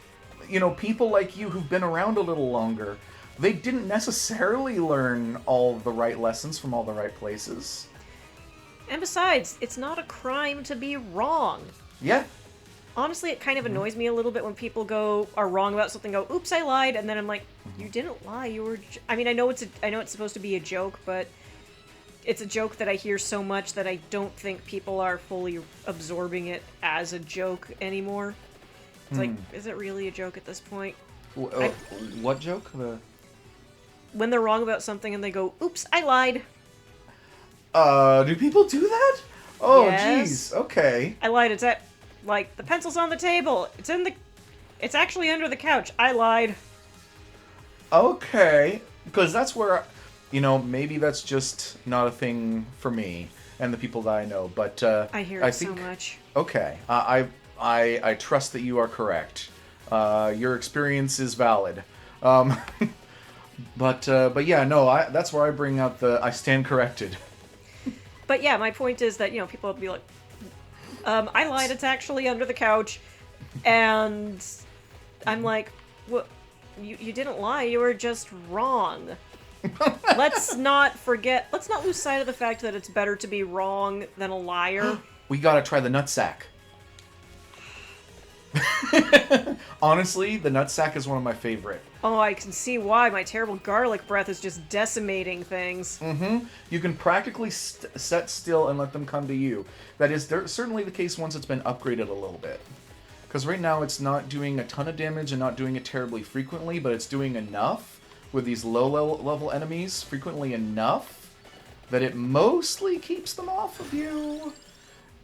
people like you who've been around a little longer. they didn't necessarily learn all the right lessons from all the right places. And besides, it's not a crime to be wrong. Yeah. Honestly, it kind of annoys me a little bit when people are wrong about something, go, oops, I lied, and then I'm like, you didn't lie, you were... I mean, I know it's supposed to be a joke, but it's a joke that I hear so much that I don't think people are fully absorbing it as a joke anymore. It's like, is it really a joke at this point? What joke? When they're wrong about something and they go, oops, I lied. Do people do that? Oh, Yes. jeez. Okay. I lied, it's like, the pencil's on the table. It's actually under the couch. I lied. Okay. Because that's where, maybe that's just not a thing for me and the people that I know. But I hear it so much. Okay. I trust that you are correct. Your experience is valid. But yeah, no, that's where I bring out I stand corrected. But yeah, my point is that, people will be like, I lied, it's actually under the couch. And I'm like, well, you didn't lie, you were just wrong. Let's not lose sight of the fact that it's better to be wrong than a liar. We gotta try the nutsack. Honestly, the nutsack is one of my favorite. Oh, I can see why. My terrible garlic breath is just decimating things. Mm-hmm. You can practically set still and let them come to you. That is certainly the case once it's been upgraded a little bit. Because right now it's not doing a ton of damage and not doing it terribly frequently, but it's doing enough with these low level enemies, frequently enough, that it mostly keeps them off of you.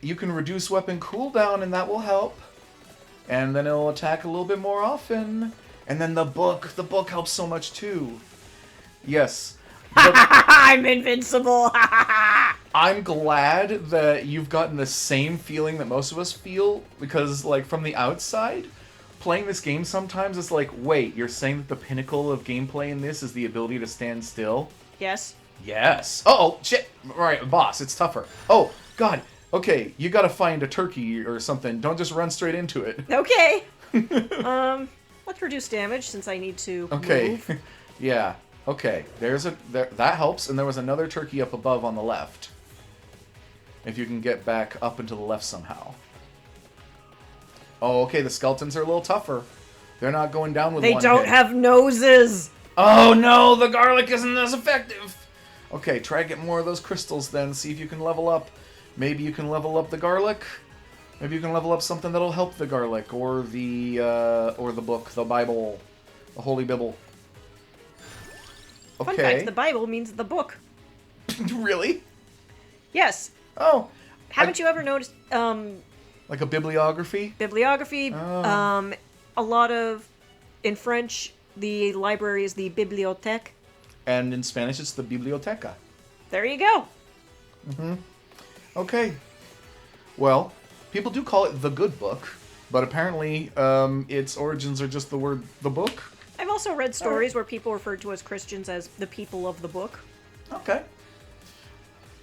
You can reduce weapon cooldown and that will help. And then it'll attack a little bit more often. And then the book helps so much too. Yes. I'm invincible. I'm glad that you've gotten the same feeling that most of us feel, because, like, from the outside, playing this game sometimes it's like, wait, you're saying that the pinnacle of gameplay in this is the ability to stand still? Yes. Yes. Uh-oh, shit. Right, boss, it's tougher. Oh, God. Okay, you gotta find a turkey or something. Don't just run straight into it. Okay. Let's reduce damage since I need to move. Yeah. Okay. That helps, and there was another turkey up above on the left. If you can get back up into the left somehow. Oh, okay. The skeletons are a little tougher. They're not going down with one hit. They don't have noses. Oh no, the garlic isn't as effective. Okay, try to get more of those crystals then. See if you can level up. Maybe you can level up the garlic. Maybe you can level up something that'll help the garlic, or the book, the Bible, the Holy Bible. Okay. Fun fact: the Bible means the book. Really? Yes. Oh. Haven't you ever noticed? Like a bibliography. Bibliography. Oh. A lot of, in French, the library is the bibliothèque. And in Spanish, it's the biblioteca. There you go. Mm-hmm. Okay. Well, people do call it the good book, but apparently its origins are just the word the book. I've also read stories where people referred to as Christians as the people of the book. Okay.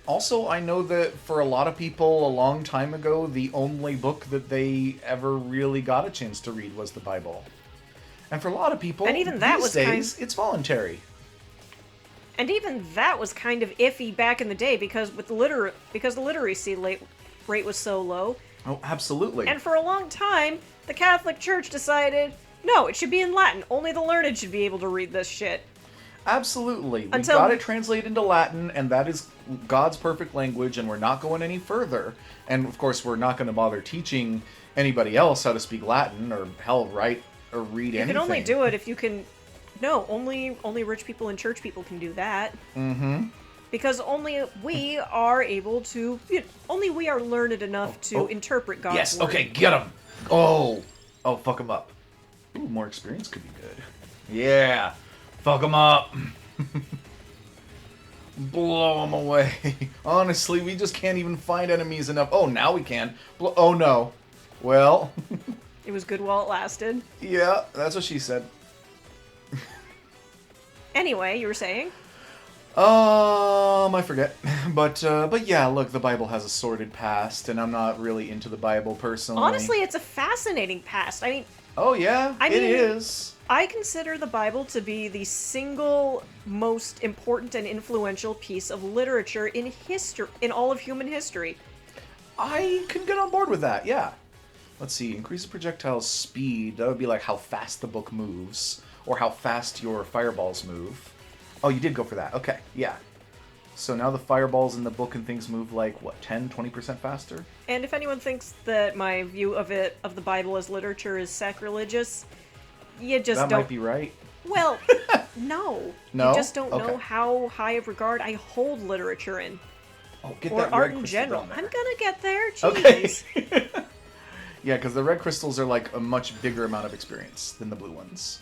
Also, I know that for a lot of people a long time ago, the only book that they ever really got a chance to read was the Bible. And for a lot of people, and even that these was days, it's voluntary. And even that was kind of iffy back in the day because the literacy rate was so low. Oh, absolutely. And for a long time, the Catholic Church decided, no, it should be in Latin. Only the learned should be able to read this shit. Absolutely. We got it translated into Latin, and that is God's perfect language, and we're not going any further. And, of course, we're not going to bother teaching anybody else how to speak Latin, or, hell, write or read anything. You can only do it if you can... No, only rich people and church people can do that. Mm-hmm. Because only we are able to... only we are learned enough to interpret God's word. Yes, okay, get him! Oh, fuck him up. Ooh, more experience could be good. Yeah, fuck him up. Blow him away. Honestly, we just can't even find enemies enough. Oh, now we can. Oh, no. Well... It was good while it lasted. Yeah, that's what she said. Anyway, you were saying? I forget. But yeah, look, the Bible has a sordid past, and I'm not really into the Bible personally. Honestly, it's a fascinating past. I mean, Oh yeah, I it mean, is. I consider the Bible to be the single most important and influential piece of literature in history, in all of human history. I can get on board with that, yeah. Let's see, increase the projectile speed. That would be like how fast the book moves, or how fast your fireballs move. Oh, you did go for that. Okay, yeah. So now the fireballs in the book and things move like, what, 10, 20% faster? And if anyone thinks that my view of the Bible as literature is sacrilegious, you just That don't... might be right. Well, no. No? You just don't Okay. know how high of regard I hold literature in. Oh, get Or that art red in crystal general. down there. I'm gonna get there, jeez. Okay. Yeah, because the red crystals are like a much bigger amount of experience than the blue ones.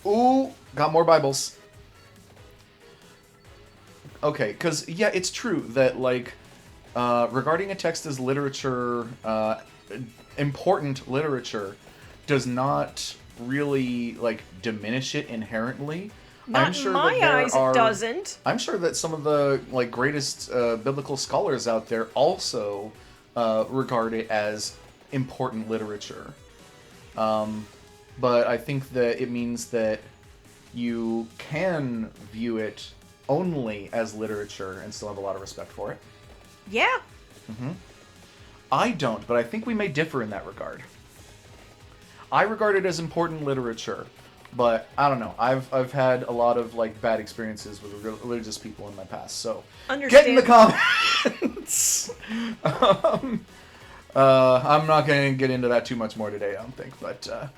Ooh, got more Bibles. Okay, because, yeah, it's true that, like, regarding a text as literature, important literature, does not really, like, diminish it inherently. Not in my eyes, it doesn't. I'm sure that some of the, like, greatest biblical scholars out there also regard it as important literature. But I think that it means that you can view it only as literature and still have a lot of respect for it. Yeah. I don't, but I think we may differ in that regard. I regard it as important literature, but I don't know. I've had a lot of like bad experiences with religious people in my past, so get in the comments. I'm not going to get into that too much more today, I don't think, but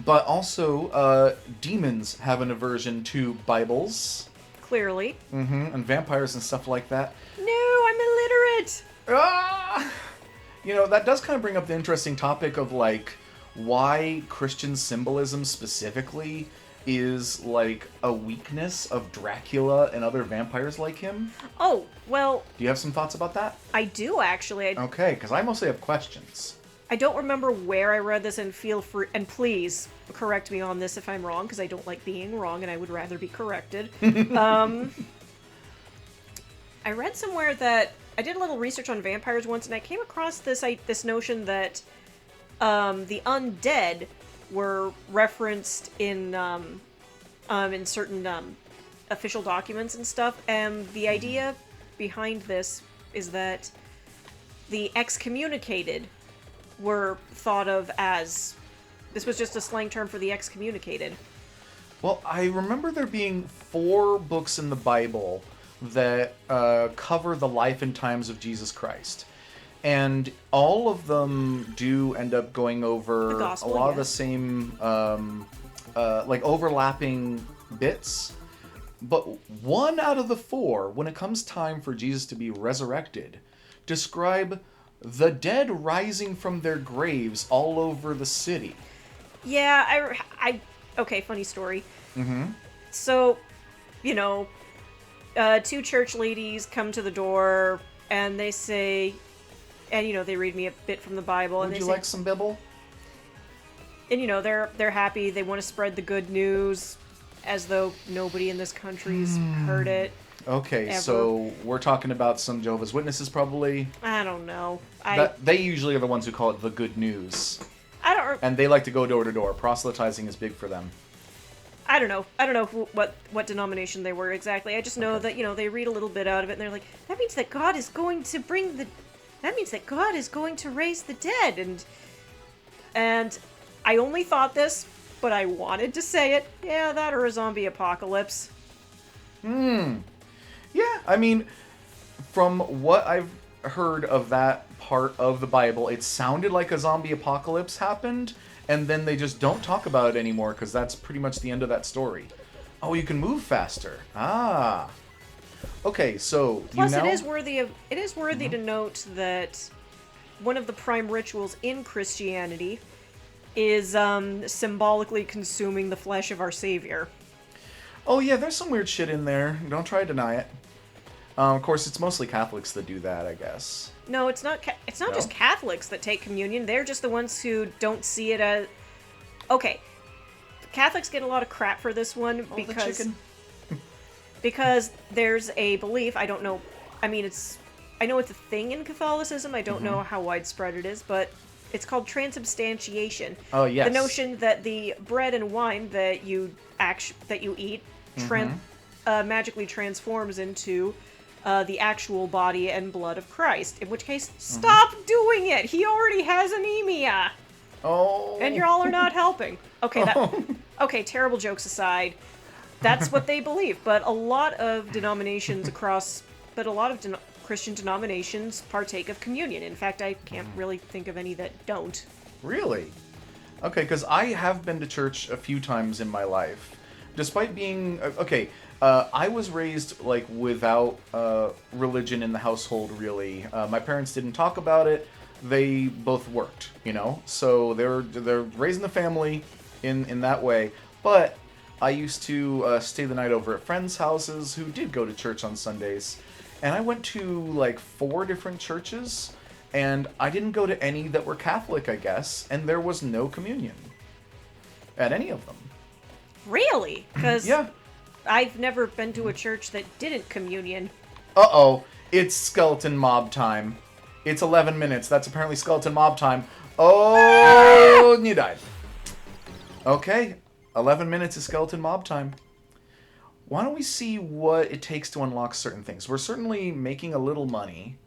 but also demons have an aversion to Bibles. Clearly. And vampires and stuff like that. No, I'm illiterate. Ah! You know, that does kind of bring up the interesting topic of, like, why Christian symbolism specifically is, like, a weakness of Dracula and other vampires like him. Oh, well... Do you have some thoughts about that? I do, actually. Okay, because I mostly have questions. I don't remember where I read this, and feel free... And please, correct me on this if I'm wrong, because I don't like being wrong, and I would rather be corrected. I read somewhere that... I did a little research on vampires once, and I came across this notion that the undead were referenced in certain official documents and stuff, and the idea behind this is that the excommunicated were thought of as... This was just a slang term for the excommunicated. Well, I remember there being 4 books in the Bible that cover the life and times of Jesus Christ. And all of them do end up going over gospel, a lot of yeah. the same, like, overlapping bits. But 1 out of the 4, when it comes time for Jesus to be resurrected, describe the dead rising from their graves all over the city. Yeah, okay, funny story. So, you know, 2 church ladies come to the door, and they say, and, you know, they read me a bit from the Bible. Would and they you say, like some Bible? And, you know, they're happy, they want to spread the good news, as though nobody in this country's heard it. Okay, ever. so we're talking about some Jehovah's Witnesses, probably. I don't know. They usually are the ones who call it the good news. And they like to go door to door. Proselytizing is big for them. I don't know. I don't know what denomination they were exactly. I just know that, you know, they read a little bit out of it, and they're like, that means that God is going to that means that God is going to raise the dead. And I only thought this, but I wanted to say it. Yeah, that or a zombie apocalypse. Yeah, I mean, from what I've heard of that part of the Bible, it sounded like a zombie apocalypse happened, and then they just don't talk about it anymore, because that's pretty much the end of that story. Oh, you can move faster. Ah. Okay, so Plus, you now... it is worthy to note that one of the prime rituals in Christianity is symbolically consuming the flesh of our Savior. Oh yeah, there's some weird shit in there. Don't try to deny it. Of course, it's mostly Catholics that do that, I guess. No, it's not. It's not just Catholics that take communion. They're just the ones who don't see it as... Okay, Catholics get a lot of crap for this one because... because there's a belief, I don't know, I mean, it's I know it's a thing in Catholicism. I don't know how widespread it is, but it's called transubstantiation. Oh, yes. The notion that the bread and wine that you eat magically transforms into the actual body and blood of Christ. In which case, stop doing it. He already has anemia. Oh. And y'all are not helping. Okay, Oh. Okay, terrible jokes aside, that's what they believe. But a lot of denominations Christian denominations partake of communion. In fact, I can't really think of any that don't. Really? Okay, because I have been to church a few times in my life. Despite being... Okay, I was raised, like, without religion in the household, really. My parents didn't talk about it. They both worked, you know? So they're raising the family in that way. But I used to stay the night over at friends' houses who did go to church on Sundays. And I went to, like, 4 different churches, and I didn't go to any that were Catholic, I guess, and there was no communion at any of them. Really? Because Yeah. I've never been to a church that didn't communion. Uh-oh, it's skeleton mob time. It's 11 minutes. That's apparently skeleton mob time. Oh, and you died. Okay, 11 minutes is skeleton mob time. Why don't we see what it takes to unlock certain things? We're certainly making a little money,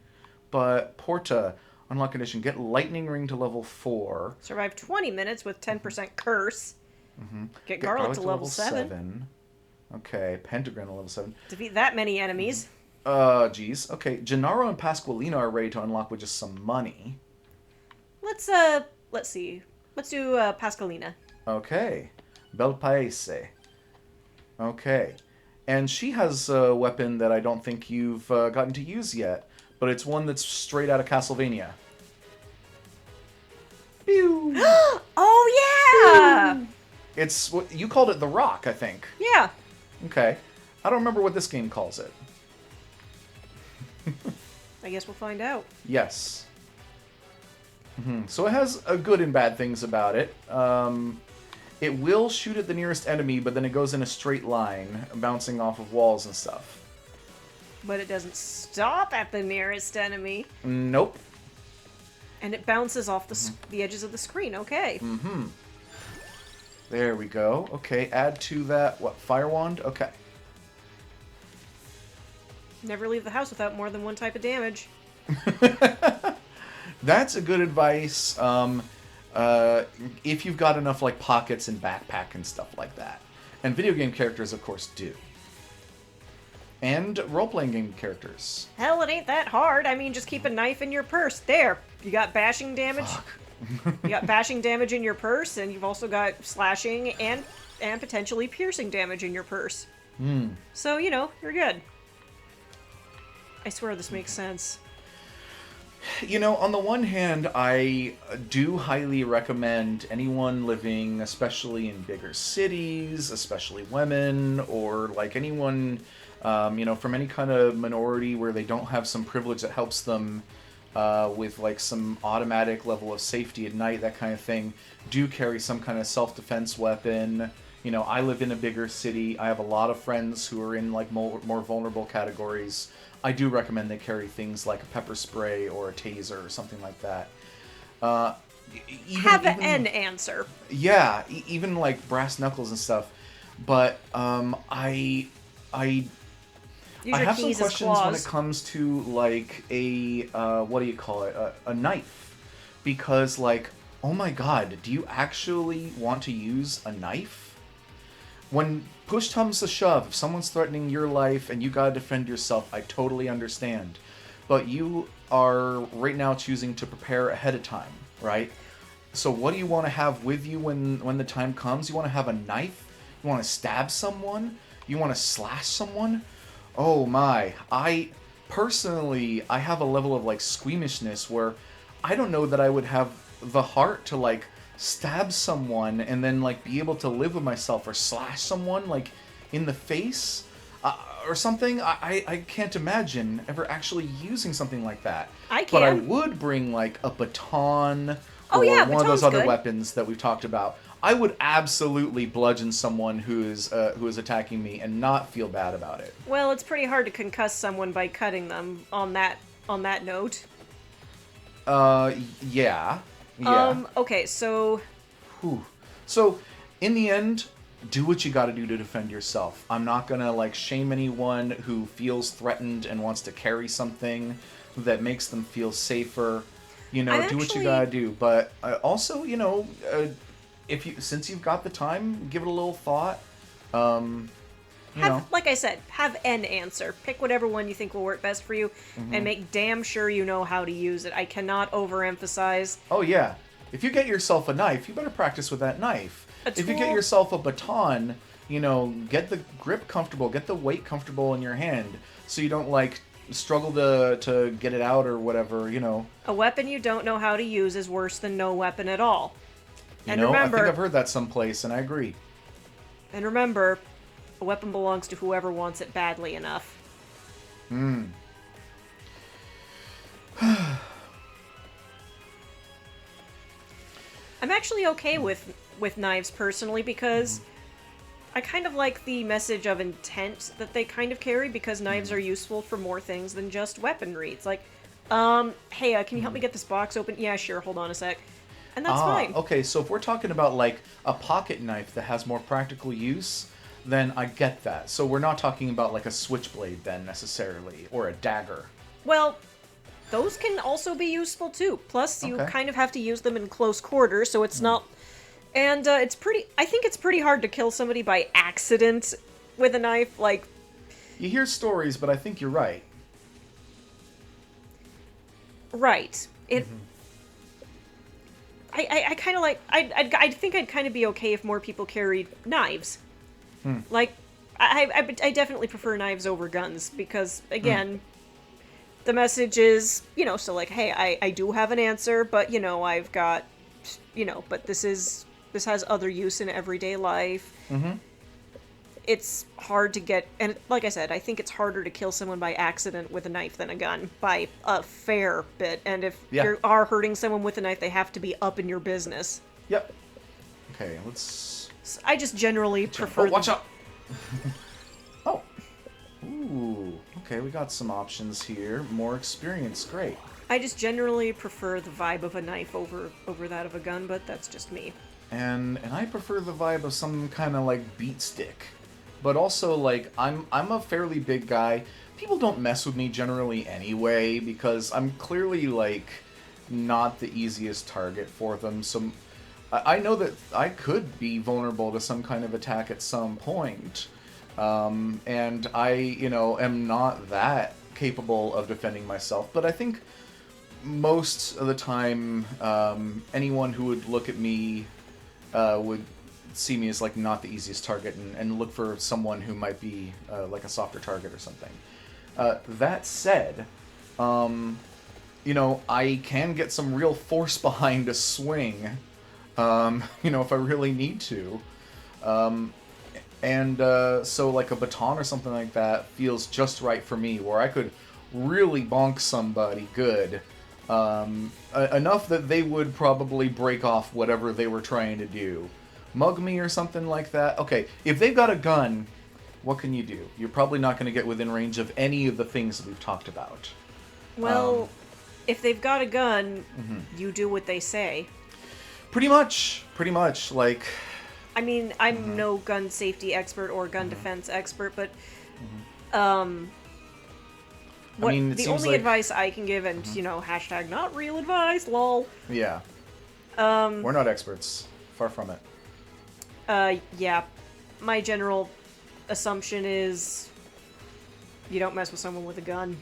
but Porta, unlock condition, get lightning ring to level 4. Survive 20 minutes with 10% curse. Get garlic to level 7. Okay, pentagram to level 7. Defeat that many enemies. Geez. Okay, Gennaro and Pasqualina are ready to unlock with just some money. Let's see. Let's do Pascalina. Okay. Bel Paese. Okay. And she has a weapon that I don't think you've gotten to use yet, but it's one that's straight out of Castlevania. Pew! Oh, yeah! It's what you called it, the Rock, I think. Yeah. Okay. I don't remember what this game calls it. I guess we'll find out. Yes. So it has good and bad things about it. It will shoot at the nearest enemy, but then it goes in a straight line, bouncing off of walls and stuff. But it doesn't stop at the nearest enemy. Nope. And it bounces off the edges of the screen. Okay. There we go. Okay, add to that, what, Fire Wand? Okay. Never leave the house without more than one type of damage. That's a good advice. If you've got enough, like, pockets and backpack and stuff like that. And video game characters, of course, do. And role-playing game characters. Hell, it ain't that hard. I mean, just keep a knife in your purse. There. You got bashing damage. You got bashing damage in your purse, and you've also got slashing and potentially piercing damage in your purse. So, you know, you're good. I swear this makes sense. You know, on the one hand, I do highly recommend anyone living, especially in bigger cities, especially women, or like anyone, you know, from any kind of minority where they don't have some privilege that helps them with like some automatic level of safety at night, that kind of thing, do carry some kind of self-defense weapon. You know, I live in a bigger city. I have a lot of friends who are in like more vulnerable categories. I do recommend they carry things like a pepper spray or a taser or something like that. Have an answer. Yeah, even like brass knuckles and stuff. But I have some questions when it comes to like a what do you call it? A knife, because like, oh my god, do you actually want to use a knife? When push comes to shove, if someone's threatening your life and you gotta defend yourself, I totally understand. But you are right now choosing to prepare ahead of time, right? So what do you want to have with you when the time comes? You want to have a knife? You want to stab someone? You want to slash someone? Oh my. I have a level of like squeamishness where I don't know that I would have the heart to like stab someone and then like be able to live with myself, or slash someone like in the face or something. I can't imagine ever actually using something like that. I can. But I would bring like a baton or yeah, one of those other good. weapons that we've talked about. I would absolutely bludgeon someone who is attacking me and not feel bad about it. Well, it's pretty hard to concuss someone by cutting them on that on that note. Yeah. Yeah. Okay, so... Whew. So, in the end, do what you gotta do to defend yourself. I'm not gonna, like, shame anyone who feels threatened and wants to carry something that makes them feel safer. You know, do what you gotta do. But also, you know, since you've got the time, give it a little thought. Like I said, have an answer. Pick whatever one you think will work best for you, and make damn sure you know how to use it. I cannot overemphasize. Oh, yeah. If you get yourself a knife, you better practice with that knife. If you get yourself a baton, you know, get the grip comfortable, get the weight comfortable in your hand, so you don't, like, struggle to get it out or whatever, you know. A weapon you don't know how to use is worse than no weapon at all. And remember, I think I've heard that someplace, and I agree. And remember, a weapon belongs to whoever wants it badly enough. I'm actually okay with knives personally because I kind of like the message of intent that they kind of carry, because knives are useful for more things than just weaponry. It's like, hey, can you help me get this box open? Yeah, sure, hold on a sec. And that's fine. Okay, so if we're talking about, like, a pocket knife that has more practical use, then I get that. So we're not talking about, like, a switchblade then, necessarily, or a dagger. Well, those can also be useful, too. Plus, you kind of have to use them in close quarters, so it's not... And I think it's pretty hard to kill somebody by accident with a knife, like... You hear stories, but I think you're right. Right. I kind of like... I think I'd kind of be okay if more people carried knives. Like, I definitely prefer knives over guns, because, again, the message is, you know, so like, hey, I do have an answer, but, you know, I've got, you know, but this has other use in everyday life. It's hard to get, and like I said, I think it's harder to kill someone by accident with a knife than a gun, by a fair bit. And if you are hurting someone with a knife, they have to be up in your business. Yep. Okay, let's... I just generally prefer... Oh, watch out! Oh. Ooh. Okay, we got some options here. More experience. Great. I just generally prefer the vibe of a knife over that of a gun, but that's just me. And I prefer the vibe of some kind of, like, beat stick. But also, like, I'm a fairly big guy. People don't mess with me generally anyway, because I'm clearly, like, not the easiest target for them. So I know that I could be vulnerable to some kind of attack at some point. And I, you know, am not that capable of defending myself. But I think most of the time, anyone who would look at me would see me as, like, not the easiest target, and look for someone who might be like a softer target or something. That said, you know, I can get some real force behind a swing, you know, if I really need to. So, like, a baton or something like that feels just right for me, where I could really bonk somebody good, enough that they would probably break off whatever they were trying to do. Mug me or something like that. Okay, if they've got a gun, what can you do? You're probably not going to get within range of any of the things that we've talked about. Well, if they've got a gun, you do what they say. Pretty much. Like, I mean, I'm no gun safety expert or gun defense expert, but the only advice I can give, and you know, hashtag not real advice, lol. Yeah. We're not experts. Far from it. Yeah. My general assumption is you don't mess with someone with a gun.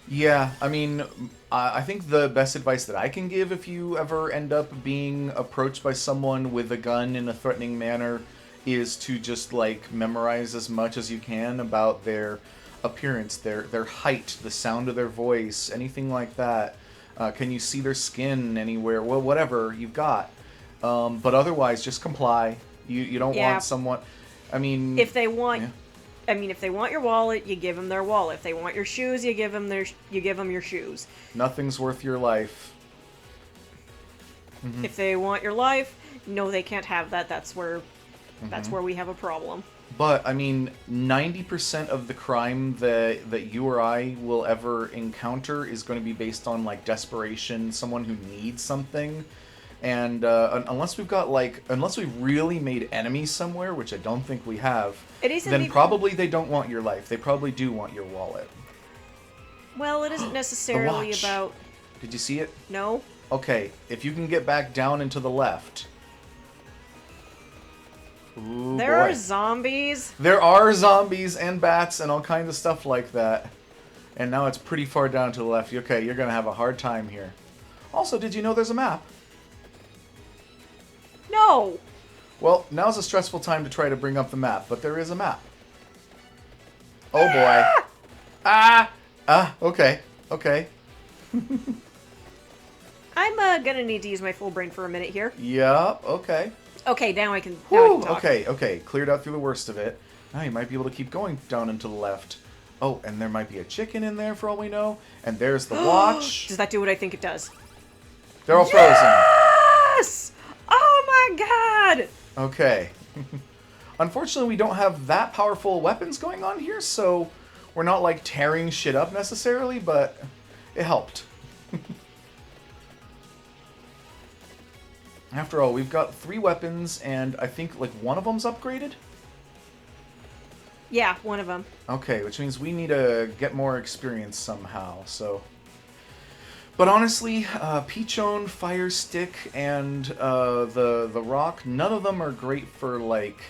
Yeah, I mean, I think the best advice that I can give if you ever end up being approached by someone with a gun in a threatening manner is to just, like, memorize as much as you can about their appearance, their height, the sound of their voice, anything like that. Can you see their skin anywhere? Well, whatever you've got. But otherwise, just comply. You don't want someone... I mean... If they want... Yeah. I mean, if they want your wallet, you give them their wallet. If they want your shoes, you give them your shoes. Nothing's worth your life. If they want your life, no, they can't have that. That's where we have a problem. But I mean, 90% of the crime that you or I will ever encounter is going to be based on like desperation, someone who needs something. And unless we've really made enemies somewhere, which I don't think we have, It isn't then even... probably they don't want your life. They probably do want your wallet. Well, it isn't necessarily watch. about... Did you see it? No. Okay, if you can get back down and to the left. Ooh, There boy. are zombies. There are zombies and bats and all kinds of stuff like that. And now it's pretty far down to the left. Okay, you're going to have a hard time here. Also, did you know there's a map? No. Well, now's a stressful time to try to bring up the map, but there is a map. Oh boy. Okay. Okay. I'm gonna need to use my full brain for a minute here. Yup, okay. Okay, now I can Whew, talk. okay. Cleared out through the worst of it. Now you might be able to keep going down and to the left. Oh, and there might be a chicken in there for all we know. And there's the watch. Does that do what I think it does? They're all frozen. Yes! Oh my god! Okay. Unfortunately, we don't have that powerful weapons going on here, so we're not, like, tearing shit up necessarily, but it helped. After all, we've got 3 weapons, and I think, like, one of them's upgraded? Yeah, one of them. Okay, which means we need to get more experience somehow, so... But honestly, Peachone, Fire Stick, and the Rock, none of them are great for, like,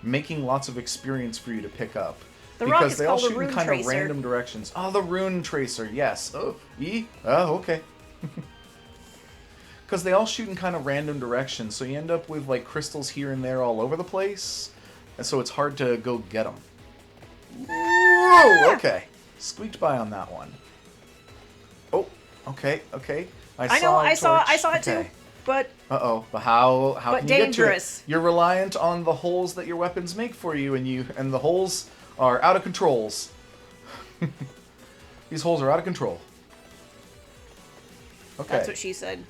making lots of experience for you to pick up. The Rock because is they all called a shoot in Rune kind of Tracer. random directions. Oh, the Rune Tracer, yes. Oh, okay. Because they all shoot in kind of random directions, so you end up with, like, crystals here and there all over the place, and so it's hard to go get them. Whoa, okay. Squeaked by on that one. Oh, okay. I saw it okay. too. But Uh-oh, but how but can you dangerous. get to it? You're reliant on the holes that your weapons make for you, and the holes are out of controls. These holes are out of control. Okay. That's what she said.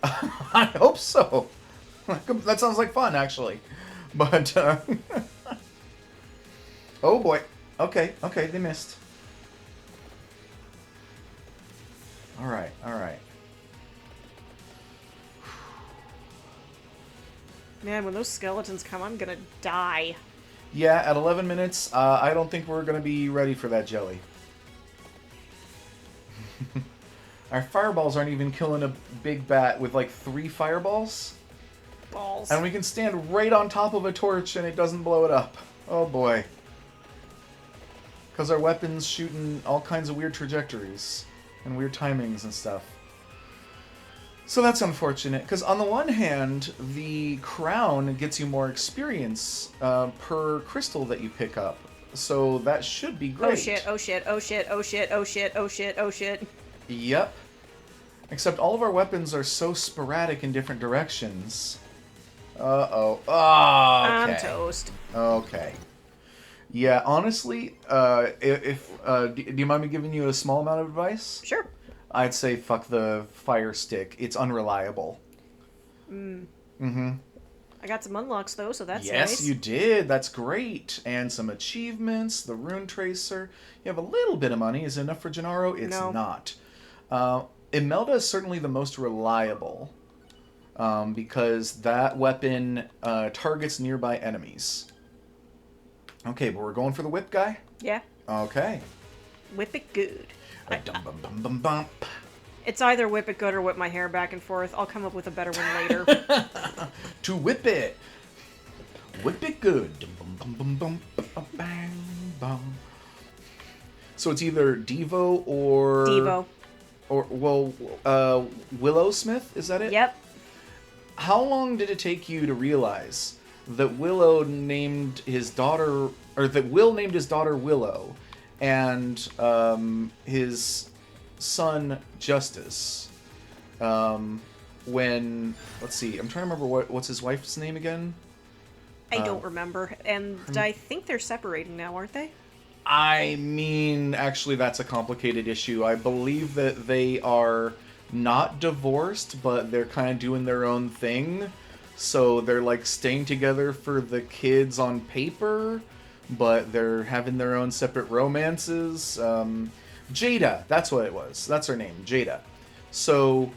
I hope so. That sounds like fun, actually. But, oh boy. Okay, they missed. Alright. Man, when those skeletons come, I'm gonna die. Yeah, at 11 minutes, I don't think we're going to be ready for that jelly. Our fireballs aren't even killing a big bat with like 3 fireballs. Balls. And we can stand right on top of a torch and it doesn't blow it up. Oh boy. Because our weapons shoot in all kinds of weird trajectories and weird timings and stuff. So that's unfortunate, because on the one hand, the crown gets you more experience per crystal that you pick up. So that should be great. Oh shit. Yep. Except all of our weapons are so sporadic in different directions. Uh-oh. Oh, okay. I'm toast. Okay. Yeah, honestly, do you mind me giving you a small amount of advice? Sure. I'd say fuck the fire stick. It's unreliable. I got some unlocks though, so that's nice. Yes, you did. That's great. And some achievements, the Rune Tracer. You have a little bit of money. Is it enough for Gennaro? It's No. not. Imelda is certainly the most reliable because that weapon targets nearby enemies. Okay, but we're going for the whip guy? Yeah. Okay. Whip it good. Dum-bum-bum-bum-bump. It's either whip it good or whip my hair back and forth. I'll come up with a better one later. To whip it. Whip it good. Dum-bum-bum-bum-bam-bam. So it's either Devo or... Devo. Or, well, Willow Smith? Is that it? Yep. How long did it take you to realize that Willow named his daughter... Or that Will named his daughter Willow and his son Justice when... Let's see. I'm trying to remember what's his wife's name again? I don't remember. And I think they're separating now, aren't they? I mean, actually, that's a complicated issue. I believe that they are not divorced, but they're kind of doing their own thing. So they're like staying together for the kids on paper, but they're having their own separate romances. Jada, that's what it was. That's her name, Jada. So,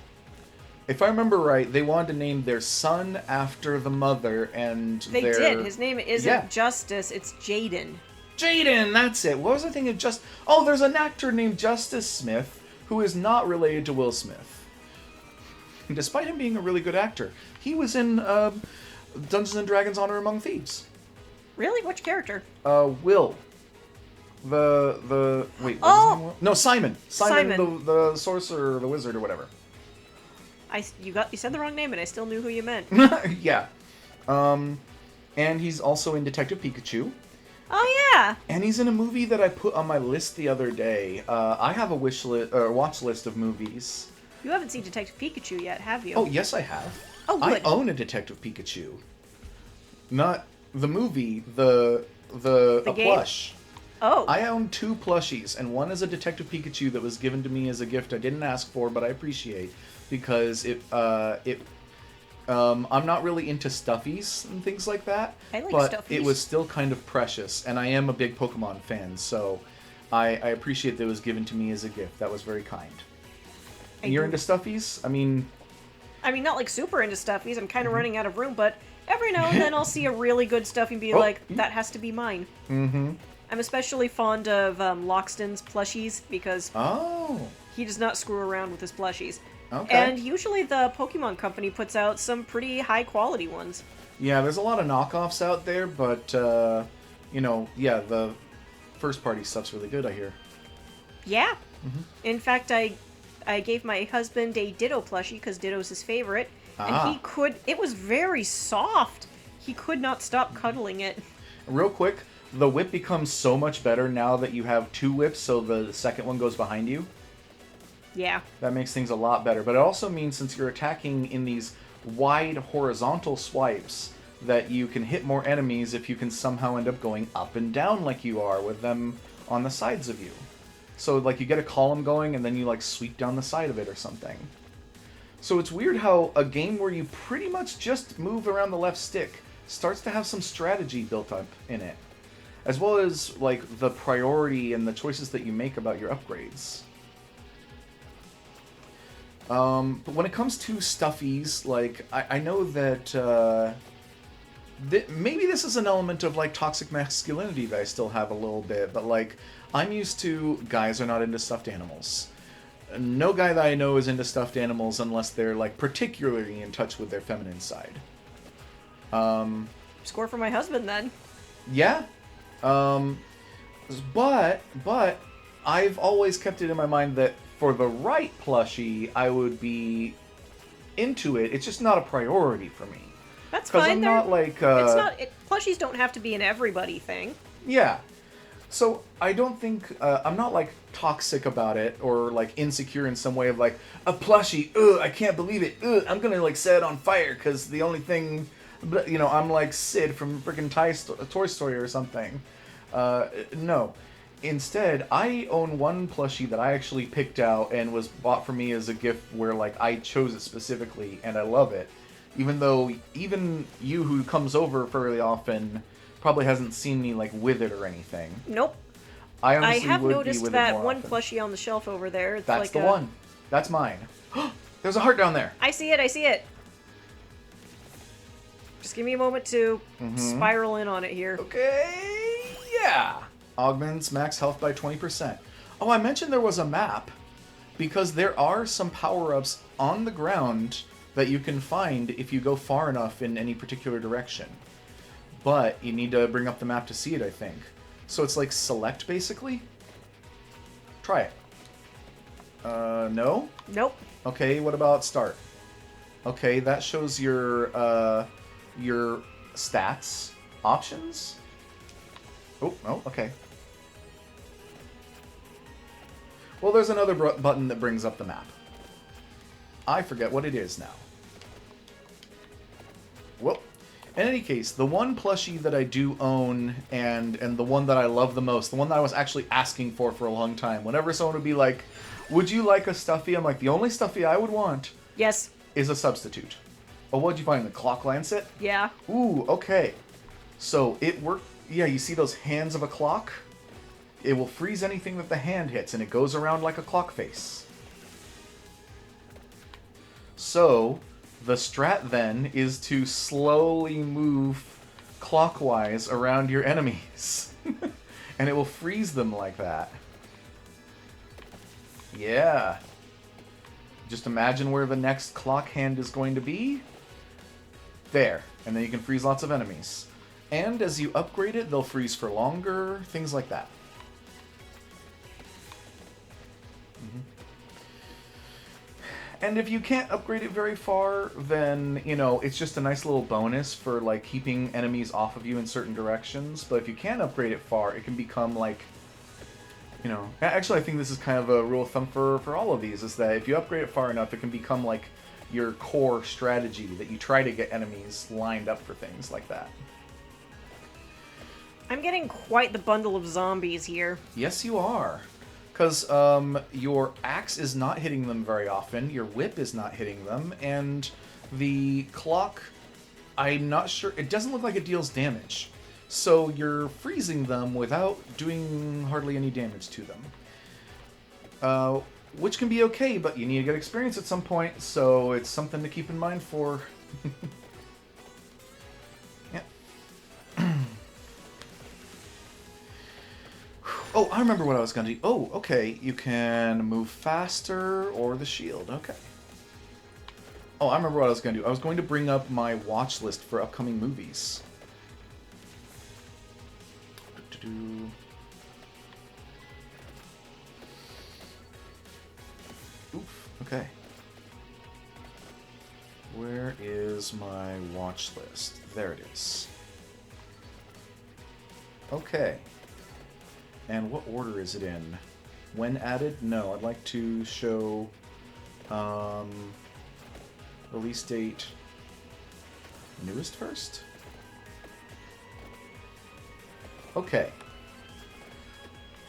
if I remember right, they wanted to name their son after the mother, and They did. His name isn't Justice, it's Jaden. Jaden, that's it. What was I thinking of? Oh, there's an actor named Justice Smith who is not related to Will Smith. Despite him being a really good actor. He was in Dungeons and Dragons Honor Among Thieves. Really? Which character? Will. Wait, what's his name? No, Simon. Simon. The sorcerer or the wizard or whatever. You said the wrong name and I still knew who you meant. Yeah. And he's also in Detective Pikachu. Oh yeah. And he's in a movie that I put on my list the other day. I have a watch list of movies. You haven't seen Detective Pikachu yet, have you? Oh, yes I have. Oh, good. I own a Detective Pikachu. Not the movie, the game? plush. Oh. I own 2 plushies, and one is a Detective Pikachu that was given to me as a gift I didn't ask for, but I appreciate because I'm not really into stuffies and things like that. I like but stuffies. It was still kind of precious, and I am a big Pokemon fan, so I appreciate that it was given to me as a gift. That was very kind. And you're into stuffies? I mean, not like super into stuffies. I'm kind of running out of room, but every now and then I'll see a really good stuffy and be like, that has to be mine. Mm-hmm. I'm especially fond of Loxton's plushies because he does not screw around with his plushies. Okay. And usually the Pokemon Company puts out some pretty high-quality ones. Yeah, there's a lot of knockoffs out there, but, the first-party stuff's really good, I hear. Yeah. Mm-hmm. In fact, I gave my husband a Ditto plushie because Ditto's his favorite, and it was very soft. He could not stop cuddling it. Real quick, the whip becomes so much better now that you have 2 whips, so the second one goes behind you. Yeah. That makes things a lot better, but it also means since you're attacking in these wide horizontal swipes, that you can hit more enemies if you can somehow end up going up and down like you are with them on the sides of you. So, like, you get a column going, and then you, like, sweep down the side of it or something. So it's weird how a game where you pretty much just move around the left stick starts to have some strategy built up in it. As well as, like, the priority and the choices that you make about your upgrades. But when it comes to stuffies, like, I know that, maybe this is an element of, like, toxic masculinity that I still have a little bit, but, like, I'm used to guys are not into stuffed animals. No guy that I know is into stuffed animals unless they're, like, particularly in touch with their feminine side. Score for my husband, then. Yeah. But I've always kept it in my mind that for the right plushie, I would be into it. It's just not a priority for me. That's fine. I'm not like... plushies don't have to be an everybody thing. Yeah. So, I don't think... I'm not, like, toxic about it or, like, insecure in some way of, like, a plushie, ugh, I can't believe it, ugh, I'm gonna, like, set it on fire because the only thing... I'm like Sid from freaking Toy Story or something. No. Instead, I own one plushie that I actually picked out and was bought for me as a gift where, like, I chose it specifically, and I love it. Even though, even you who comes over fairly often probably hasn't seen me, like, with it or anything. Nope. I have noticed that one plushie on the shelf over there. It's That's like the one. That's mine. There's a heart down there. I see it. Just give me a moment to spiral in on it here. Okay, yeah. Augments max health by 20%. Oh, I mentioned there was a map because there are some power-ups on the ground that you can find if you go far enough in any particular direction. But you need to bring up the map to see it, I think. So it's like select, basically? Try it. No? Nope. Okay, what about start? Okay, that shows your stats options. Oh, okay. Well, there's another button that brings up the map. I forget what it is now. Well, in any case, the one plushie that I do own and the one that I love the most, the one that I was actually asking for a long time, whenever someone would be like, would you like a stuffy? I'm like, the only stuffy I would want yes. is a substitute. Oh, what'd you find? The clock lancet? Yeah. Ooh, okay. So it worked. Yeah, you see those hands of a clock? It will freeze anything that the hand hits, and it goes around like a clock face. So the strat then is to slowly move clockwise around your enemies. And it will freeze them like that. Yeah. Just imagine where the next clock hand is going to be. There. And then you can freeze lots of enemies. And as you upgrade it, they'll freeze for longer, things like that. And if you can't upgrade it very far, then, you know, it's just a nice little bonus for, like, keeping enemies off of you in certain directions. But if you can upgrade it far, it can become, like, you know... Actually, I think this is kind of a rule of thumb for all of these, is that if you upgrade it far enough, it can become, like, your core strategy, that you try to get enemies lined up for things like that. I'm getting quite the bundle of zombies here. Yes, you are. Because your axe is not hitting them very often, your whip is not hitting them, and the clock, I'm not sure, it doesn't look like it deals damage. So you're freezing them without doing hardly any damage to them. Which can be okay, but you need to get experience at some point, so it's something to keep in mind for... Yeah. Oh, I remember what I was going to do. Oh, okay. You can move faster or the shield. Okay. Oh, I remember what I was going to do. I was going to bring up my watch list for upcoming movies. Oof. Okay. Where is my watch list? There it is. Okay. And what order is it in? When added? No, I'd like to show release date newest first. Okay.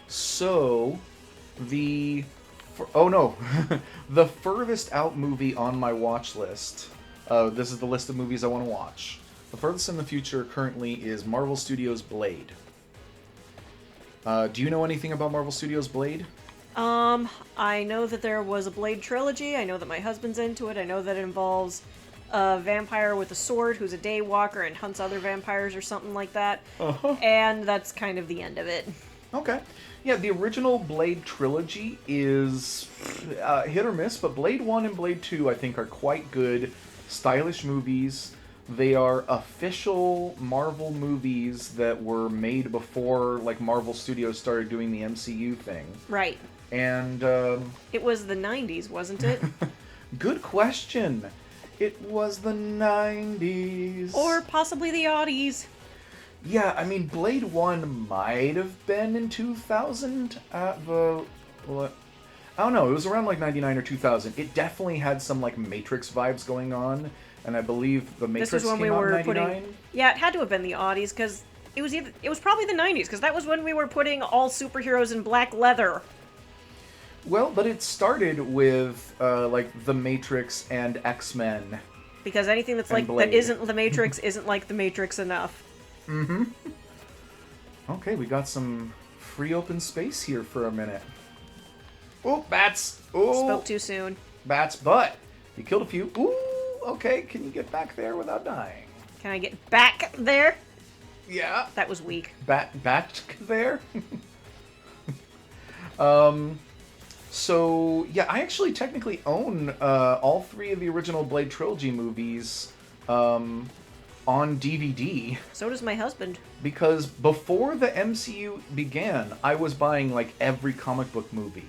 So oh no, the furthest out movie on my watch list. This is the list of movies I want to watch. The furthest in the future currently is Marvel Studios' Blade. Do you know anything about Marvel Studios' Blade? I know that there was a Blade trilogy. I know that my husband's into it. I know that it involves a vampire with a sword who's a daywalker and hunts other vampires or something like that. Uh-huh. And that's kind of the end of it. Okay. Yeah, the original Blade trilogy is hit or miss, but Blade 1 and Blade 2, I think, are quite good, stylish movies. They are official Marvel movies that were made before, like, Marvel Studios started doing the MCU thing. Right. And, It was the 90s, wasn't it? Good question. It was the 90s. Or possibly the oddies. Yeah, I mean, Blade 1 might have been in 2000 at the... Well, I don't know, it was around, like, 99 or 2000. It definitely had some, like, Matrix vibes going on. And I believe the Matrix came out in 99? Yeah, it had to have been the oddies, because it was probably the 90s, because that was when we were putting all superheroes in black leather. Well, but it started with, like, the Matrix and X-Men. Because anything that's like Blade. that isn't the Matrix isn't like the Matrix enough. Mm-hmm. Okay, we got some free open space here for a minute. Oh, bats! Oh, Spoke too soon. Bats, but you killed a few. Ooh! Okay, can you get back there without dying? Can I get back there? Yeah. That was weak. Back there? So, yeah, I actually technically own all three of the original Blade Trilogy movies on DVD. So does my husband. Because before the MCU began, I was buying, like, every comic book movie.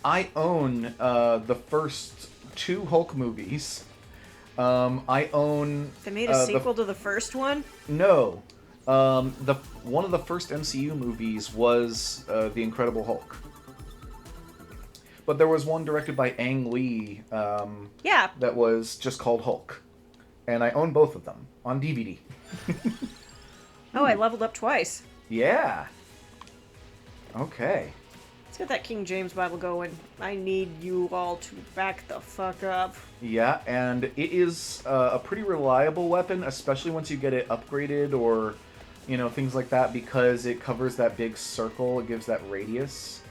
I own the first two Hulk movies. I own... They made a sequel to the first one? No. One of the first MCU movies was The Incredible Hulk. But there was one directed by Ang Lee Yeah. that was just called Hulk. And I own both of them on DVD. Oh, I leveled up twice. Yeah. Okay. Let's get that King James Bible going. I need you all to back the fuck up. Yeah, and it is a pretty reliable weapon, especially once you get it upgraded or, things like that, because it covers that big circle. It gives that radius.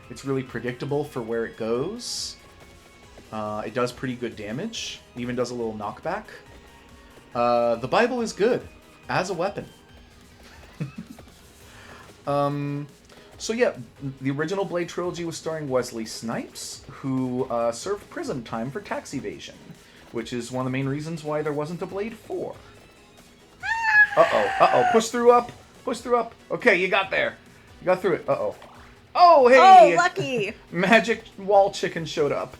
It's really predictable for where it goes. It does pretty good damage. It even does a little knockback. The Bible is good as a weapon. So yeah, the original Blade trilogy was starring Wesley Snipes, who served prison time for tax evasion, which is one of the main reasons why there wasn't a Blade 4. Push through up. Okay, you got there. You got through it. Oh, hey! Oh, lucky! Magic wall chicken showed up.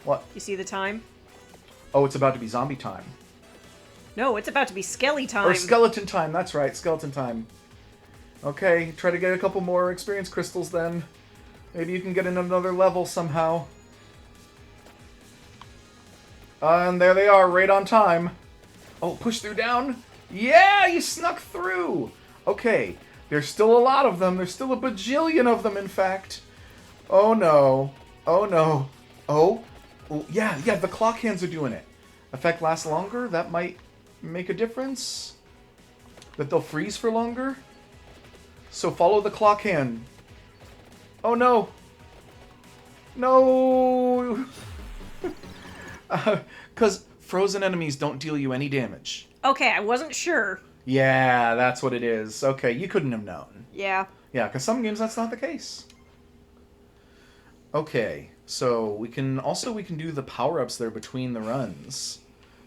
What? You see the time? Oh, it's about to be zombie time. No, it's about to be skelly time. Or skeleton time, that's right, skeleton time. Okay, try to get a couple more experience crystals then. Maybe you can get in another level somehow. And there they are, right on time. Oh, push through down. Yeah, you snuck through. Okay, there's still a lot of them. There's still a bajillion of them, in fact. Oh no. Oh no. Oh, yeah, the clock hands are doing it. Effect lasts longer. That might make a difference. That they'll freeze for longer. So follow the clock hand. Oh no. No. Because frozen enemies don't deal you any damage. Okay, I wasn't sure. Yeah, that's what it is. Okay, you couldn't have known. Yeah. Yeah, because some games that's not the case. Okay, so we can do the power-ups there between the runs.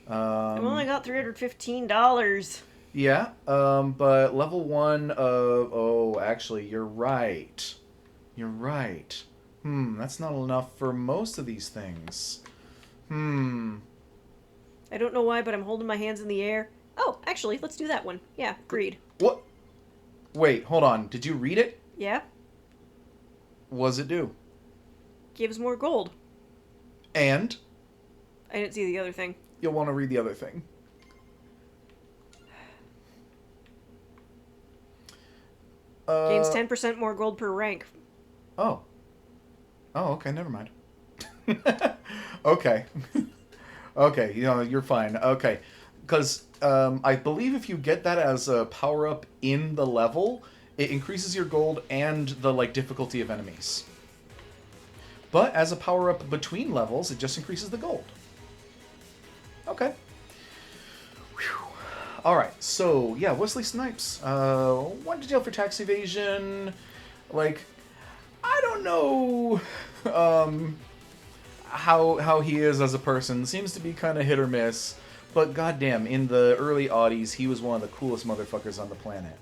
I've only got $315. Yeah, but level 1 of... Oh, actually, you're right. You're right. That's not enough for most of these things. I don't know why, but I'm holding my hands in the air. Oh, actually, let's do that one. Yeah, agreed. What? Wait, hold on. Did you read it? Yeah. What does it do? Gives more gold. And? I didn't see the other thing. You'll want to read the other thing. Gains 10% more gold per rank. Oh. Oh, okay, never mind. Okay. Okay, you're fine. Okay. Because I believe if you get that as a power-up in the level, it increases your gold and the difficulty of enemies. But as a power-up between levels, it just increases the gold. Okay. Whew. Alright, so, yeah, Wesley Snipes. Went to jail for tax evasion. I don't know how he is as a person. Seems to be kind of hit or miss. But goddamn, in the early Aughties, he was one of the coolest motherfuckers on the planet.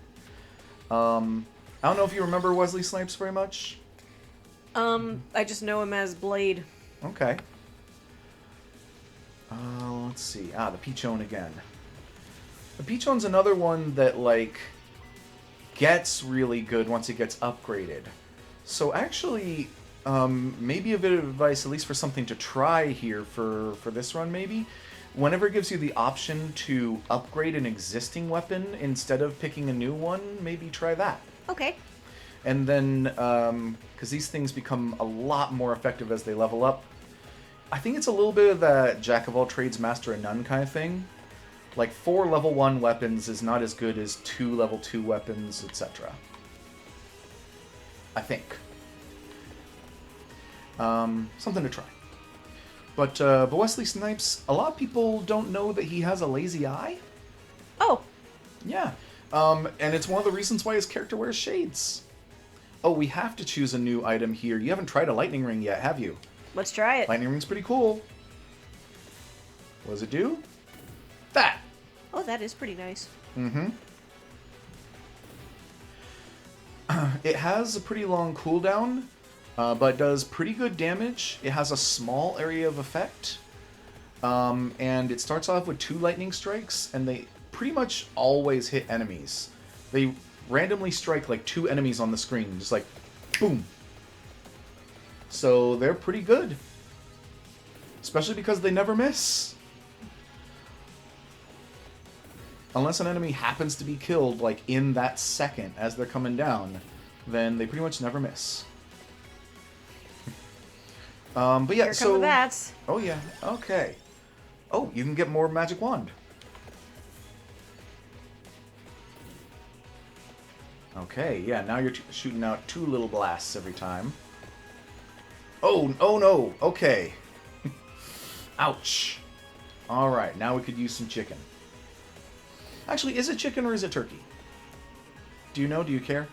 I don't know if you remember Wesley Snipes very much. I just know him as Blade. Okay. Let's see. The Peachone again. The Peachone's another one that, gets really good once it gets upgraded. So actually, maybe a bit of advice, at least for something to try here for this run, maybe. Whenever it gives you the option to upgrade an existing weapon instead of picking a new one, maybe try that. Okay. And then, because these things become a lot more effective as they level up. I think it's a little bit of that jack of all trades, master of none kind of thing. 4 level 1 weapons is not as good as 2 level 2 weapons, etc. I think. Something to try. But Wesley Snipes, a lot of people don't know that he has a lazy eye. Oh. Yeah. And it's one of the reasons why his character wears shades. Oh, we have to choose a new item here. You haven't tried a lightning ring yet, have you? Let's try it. Lightning ring's pretty cool. What does it do? That! Oh, that is pretty nice. Mm-hmm. It has a pretty long cooldown, but does pretty good damage. It has a small area of effect. And it starts off with 2 lightning strikes, and they pretty much always hit enemies. They randomly strike 2 enemies on the screen, just boom. So they're pretty good. Especially because they never miss. Unless an enemy happens to be killed, in that second as they're coming down, then they pretty much never miss. But yeah, Here come the bats. Oh yeah, okay. Oh, you can get more magic wand. Okay, yeah, now you're shooting out 2 little blasts every time. Oh no, okay. Ouch. Alright, now we could use some chicken. Actually, is it chicken or is it turkey? Do you know? Do you care?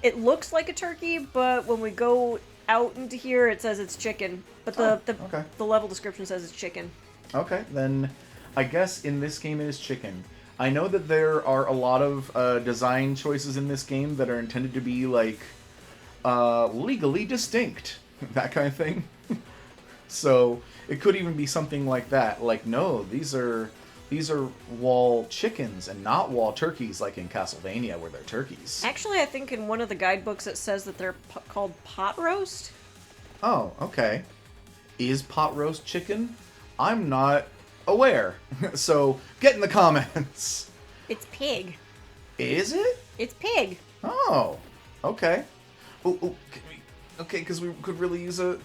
It looks like a turkey, but when we go out into here, it says it's chicken. But okay. the level description says it's chicken. Okay, then I guess in this game it is chicken. I know that there are a lot of design choices in this game that are intended to be, like, legally distinct. That kind of thing. So, it could even be something like that. Like, no, these are wall chickens and not wall turkeys like in Castlevania where they're turkeys. Actually, I think in one of the guidebooks it says that they're called pot roast. Oh, okay. Is pot roast chicken? I'm not aware. So, get in the comments. It's pig. Is it? It's pig. Oh, okay. Oh, okay, because we could really use a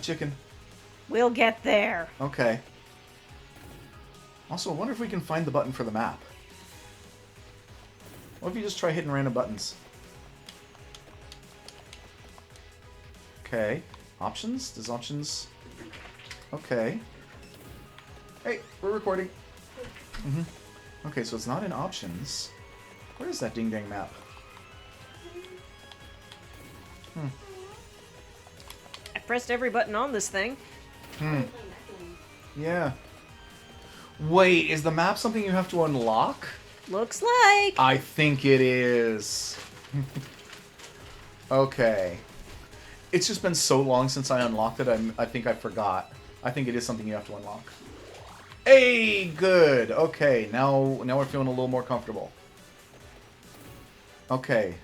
chicken. We'll get there. Okay. Also, I wonder if we can find the button for the map. What if you just try hitting random buttons? Okay. Options? Does options... Okay. Hey, we're recording. Okay, so it's not in options. Where is that ding-dang map? I pressed every button on this thing. Yeah. Wait, is the map something you have to unlock? Looks like. I think it is. Okay. It's just been so long since I unlocked it, I think I forgot. I think it is something you have to unlock. Hey, good. Okay, now we're feeling a little more comfortable. Okay.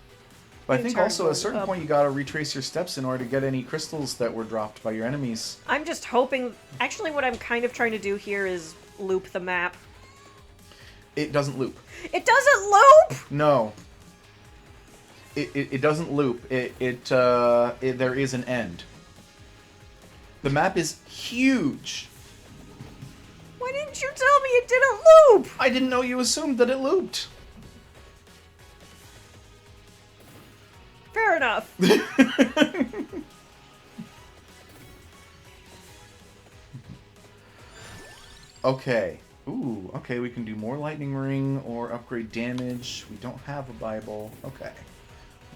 But I think also at a certain point you gotta retrace your steps in order to get any crystals that were dropped by your enemies. I'm just hoping... Actually, what I'm kind of trying to do here is loop the map. It doesn't loop. It doesn't loop?! No. It doesn't loop. There is an end. The map is huge. Why didn't you tell me it didn't loop? I didn't know you assumed that it looped. Fair enough. Okay. Ooh, okay, we can do more lightning ring or upgrade damage. We don't have a Bible. Okay.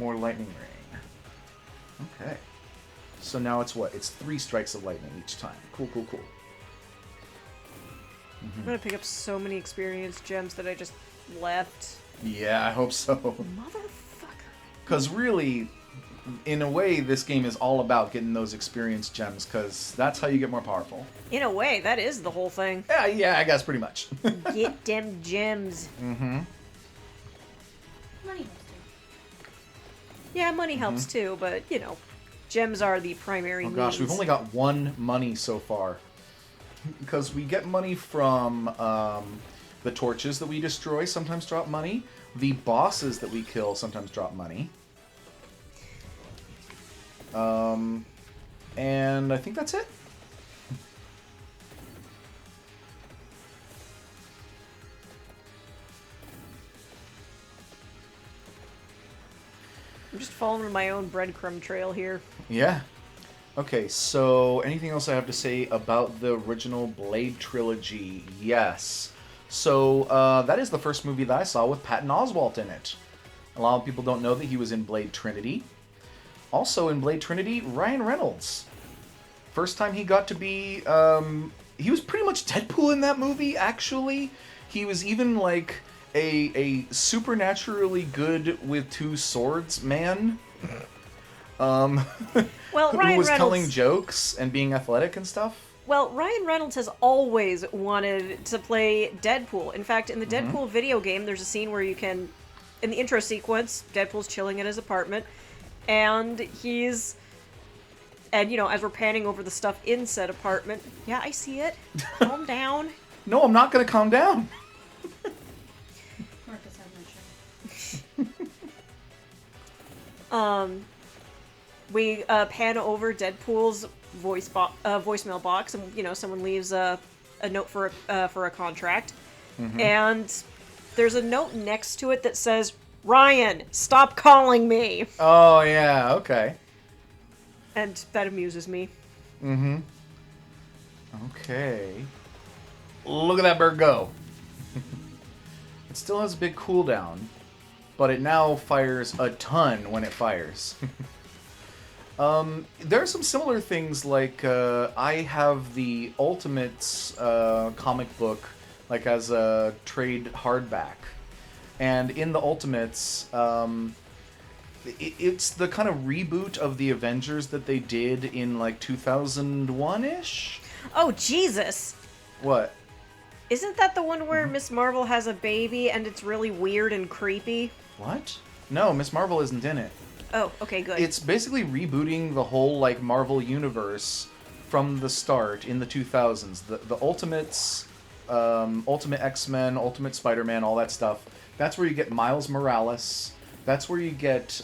More lightning ring. Okay. So now it's what? It's 3 strikes of lightning each time. Cool, cool, cool. I'm gonna pick up so many experience gems that I just left. Yeah, I hope so. Motherfucker. Because really, in a way, this game is all about getting those experience gems, because that's how you get more powerful. In a way, that is the whole thing. Yeah, I guess pretty much. Get them gems. Mm-hmm. Money helps too. Yeah, money helps too, but, you know, gems are the primary Oh gosh, means. we've only got 1 money so far. Because we get money from the torches that we destroy sometimes drop money. The bosses that we kill sometimes drop money. And I think that's it. I'm just following my own breadcrumb trail here. Yeah. Okay, so anything else I have to say about the original Blade trilogy? Yes. So that is the first movie that I saw with Patton Oswalt in it. A lot of people don't know that he was in Blade Trinity. Also in Blade Trinity, Ryan Reynolds. First time he got to be... he was pretty much Deadpool in that movie, actually. He was even like a supernaturally good with 2 swords man. Well, who Ryan was Reynolds... telling jokes and being athletic and stuff. Well, Ryan Reynolds has always wanted to play Deadpool. In fact, in the Deadpool video game, there's a scene where you can... In the intro sequence, Deadpool's chilling at his apartment, and he's... And, you know, as we're panning over the stuff in said apartment... Yeah, I see it. Calm down. No, I'm not going to calm down. Marcus has no show. we pan over Deadpool's voicemail box, and someone leaves a note for a contract, and there's a note next to it that says, "Ryan, stop calling me." Oh yeah, okay. And that amuses me. Mm-hmm. Okay. Look at that bird go. It still has a big cooldown, but it now fires a ton when it fires. There are some similar things, like I have the Ultimates comic book, like as a trade hardback. And in the Ultimates, it's the kind of reboot of the Avengers that they did in like 2001-ish? Oh, Jesus! What? Isn't that the one where Miss Marvel has a baby and it's really weird and creepy? What? No, Miss Marvel isn't in it. Oh, okay, good. It's basically rebooting the whole like Marvel universe from the start in the 2000s. The Ultimates, Ultimate X-Men, Ultimate Spider-Man, all that stuff. That's where you get Miles Morales. That's where you get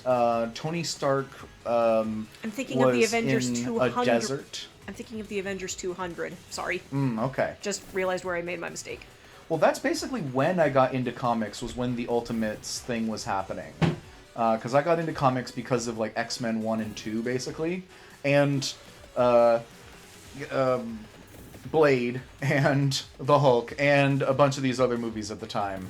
Tony Stark. I'm thinking of the Avengers in 200. a desert. I'm thinking of the Avengers 200. Sorry. Okay. Just realized where I made my mistake. Well, that's basically when I got into comics, was when the Ultimates thing was happening. Because I got into comics because of like X-Men 1 and 2, basically. And Blade and the Hulk and a bunch of these other movies at the time.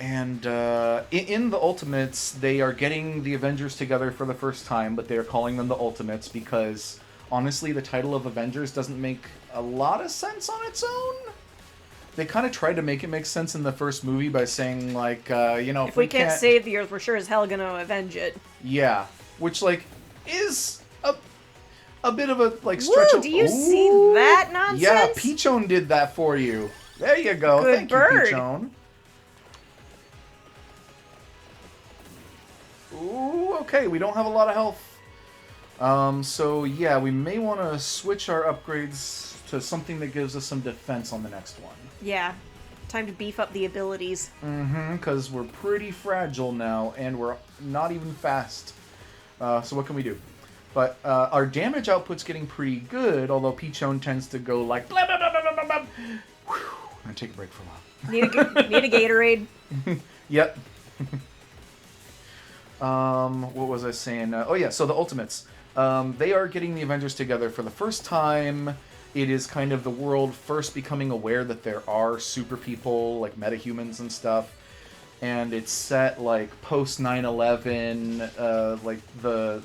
In the Ultimates, they are getting the Avengers together for the first time, but they are calling them the Ultimates because, honestly, the title of Avengers doesn't make a lot of sense on its own. They kind of tried to make it make sense in the first movie by saying, like, if we can't save the Earth, we're sure as hell gonna avenge it. Yeah, which, like, is a bit of a, like, stretch. Woo, do you see that nonsense? Yeah, Peachone did that for you. There you go. Good Thank bird. you, Peachone. Ooh, okay, we don't have a lot of health. So yeah, we may want to switch our upgrades to something that gives us some defense on the next one. Yeah. Time to beef up the abilities. Because we're pretty fragile now, and we're not even fast. So what can we do? But our damage output's getting pretty good, although Peachone tends to go like blah, blah, blah, blah, blah, blah. Whew, I'm gonna take a break for a while. Need a Gatorade. Yep. What was I saying? Oh yeah, so the Ultimates. They are getting the Avengers together for the first time. It is kind of the world first becoming aware that there are super people, like metahumans and stuff. And it's set like post 9/11, like the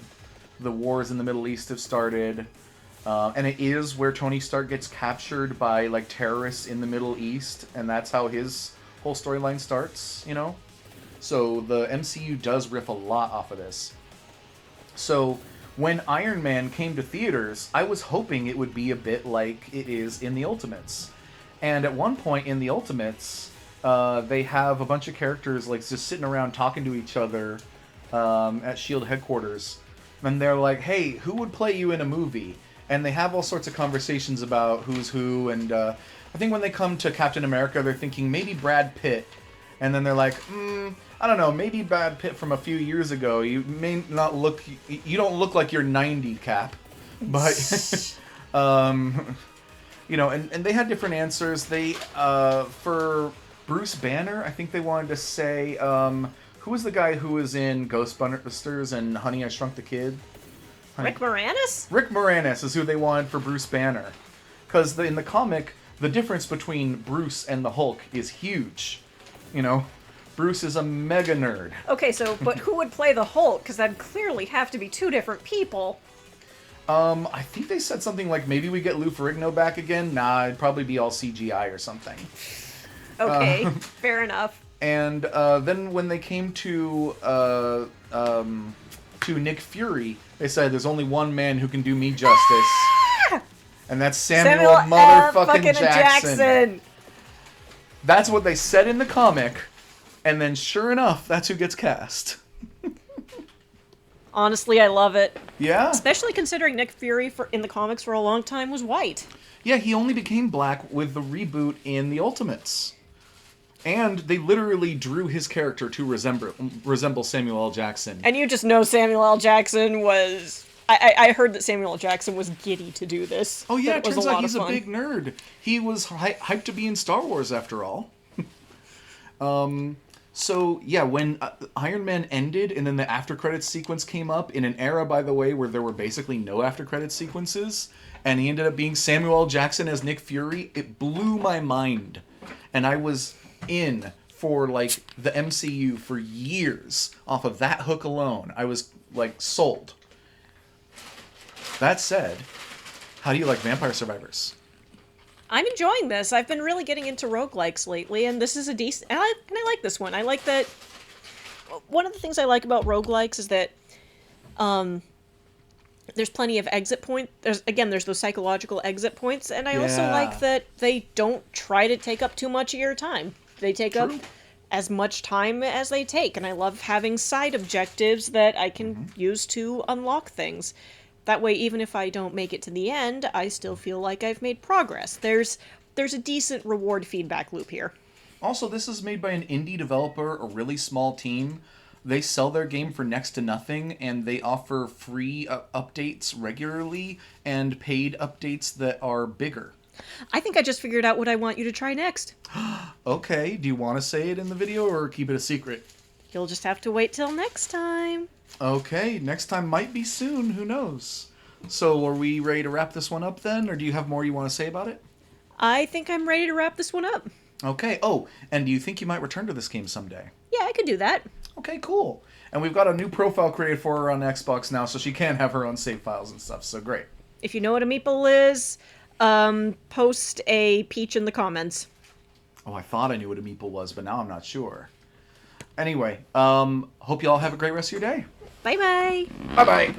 wars in the Middle East have started. And it is where Tony Stark gets captured by like terrorists in the Middle East, and that's how his whole storyline starts, you know? So the MCU does riff a lot off of this. So when Iron Man came to theaters, I was hoping it would be a bit like it is in the Ultimates. And at one point in the Ultimates, they have a bunch of characters like just sitting around talking to each other at S.H.I.E.L.D. headquarters. And they're like, hey, who would play you in a movie? And they have all sorts of conversations about who's who. And I think when they come to Captain America, they're thinking maybe Brad Pitt. And then they're like, I don't know, maybe Brad Pitt from a few years ago. You may not look, you don't look like you're 90, Cap. But, you know, and they had different answers. They, for Bruce Banner, I think they wanted to say, who was the guy who was in Ghostbusters and Honey, I Shrunk the Kid? Rick Moranis? Rick Moranis is who they wanted for Bruce Banner. Because in the comic, the difference between Bruce and the Hulk is huge. You know, Bruce is a mega nerd. Okay, so, but who would play the Hulk? Because that'd clearly have to be two different people. I think they said something like, maybe we get Lou Ferrigno back again? Nah, it'd probably be all CGI or something. Okay, fair enough. And then when they came to Nick Fury, they said, there's only one man who can do me justice. And that's Samuel motherfucking Jackson. That's what they said in the comic, and then sure enough, that's who gets cast. Honestly, I love it. Yeah? Especially considering Nick Fury in the comics for a long time was white. Yeah, he only became black with the reboot in the Ultimates. And they literally drew his character to resemble Samuel L. Jackson. And you just know Samuel L. Jackson was... I heard that Samuel L. Jackson was giddy to do this. Oh yeah, it turns out he's a fun. big nerd. He was hyped to be in Star Wars after all. So yeah, when Iron Man ended and then the after credits sequence came up in an era, by the way, where there were basically no after credits sequences, and he ended up being Samuel L. Jackson as Nick Fury, it blew my mind. And I was in for like the MCU for years off of that hook alone. I was like sold. That said, how do you like Vampire Survivors? I'm enjoying this. I've been really getting into roguelikes lately, and this is a decent... And I like this one. I like that... One of the things I like about roguelikes is that there's plenty of exit point. There's those psychological exit points, and I also like that they don't try to take up too much of your time. They take up as much time as they take, and I love having side objectives that I can use to unlock things. That way, even if I don't make it to the end, I still feel like I've made progress. There's a decent reward feedback loop here. Also, this is made by an indie developer, a really small team. They sell their game for next to nothing, and they offer free updates regularly and paid updates that are bigger. I think I just figured out what I want you to try next. Okay, do you want to say it in the video or keep it a secret? You'll just have to wait till next time. Okay, next time might be soon, who knows? So are we ready to wrap this one up then, or do you have more you want to say about it? I think I'm ready to wrap this one up. Okay, oh, and do you think you might return to this game someday? Yeah, I could do that. Okay, cool. And we've got a new profile created for her on Xbox now, so she can have her own save files and stuff, so great. If you know what a meeple is, post a peach in the comments. Oh, I thought I knew what a meeple was, but now I'm not sure. Anyway, hope you all have a great rest of your day. Bye-bye. Bye-bye.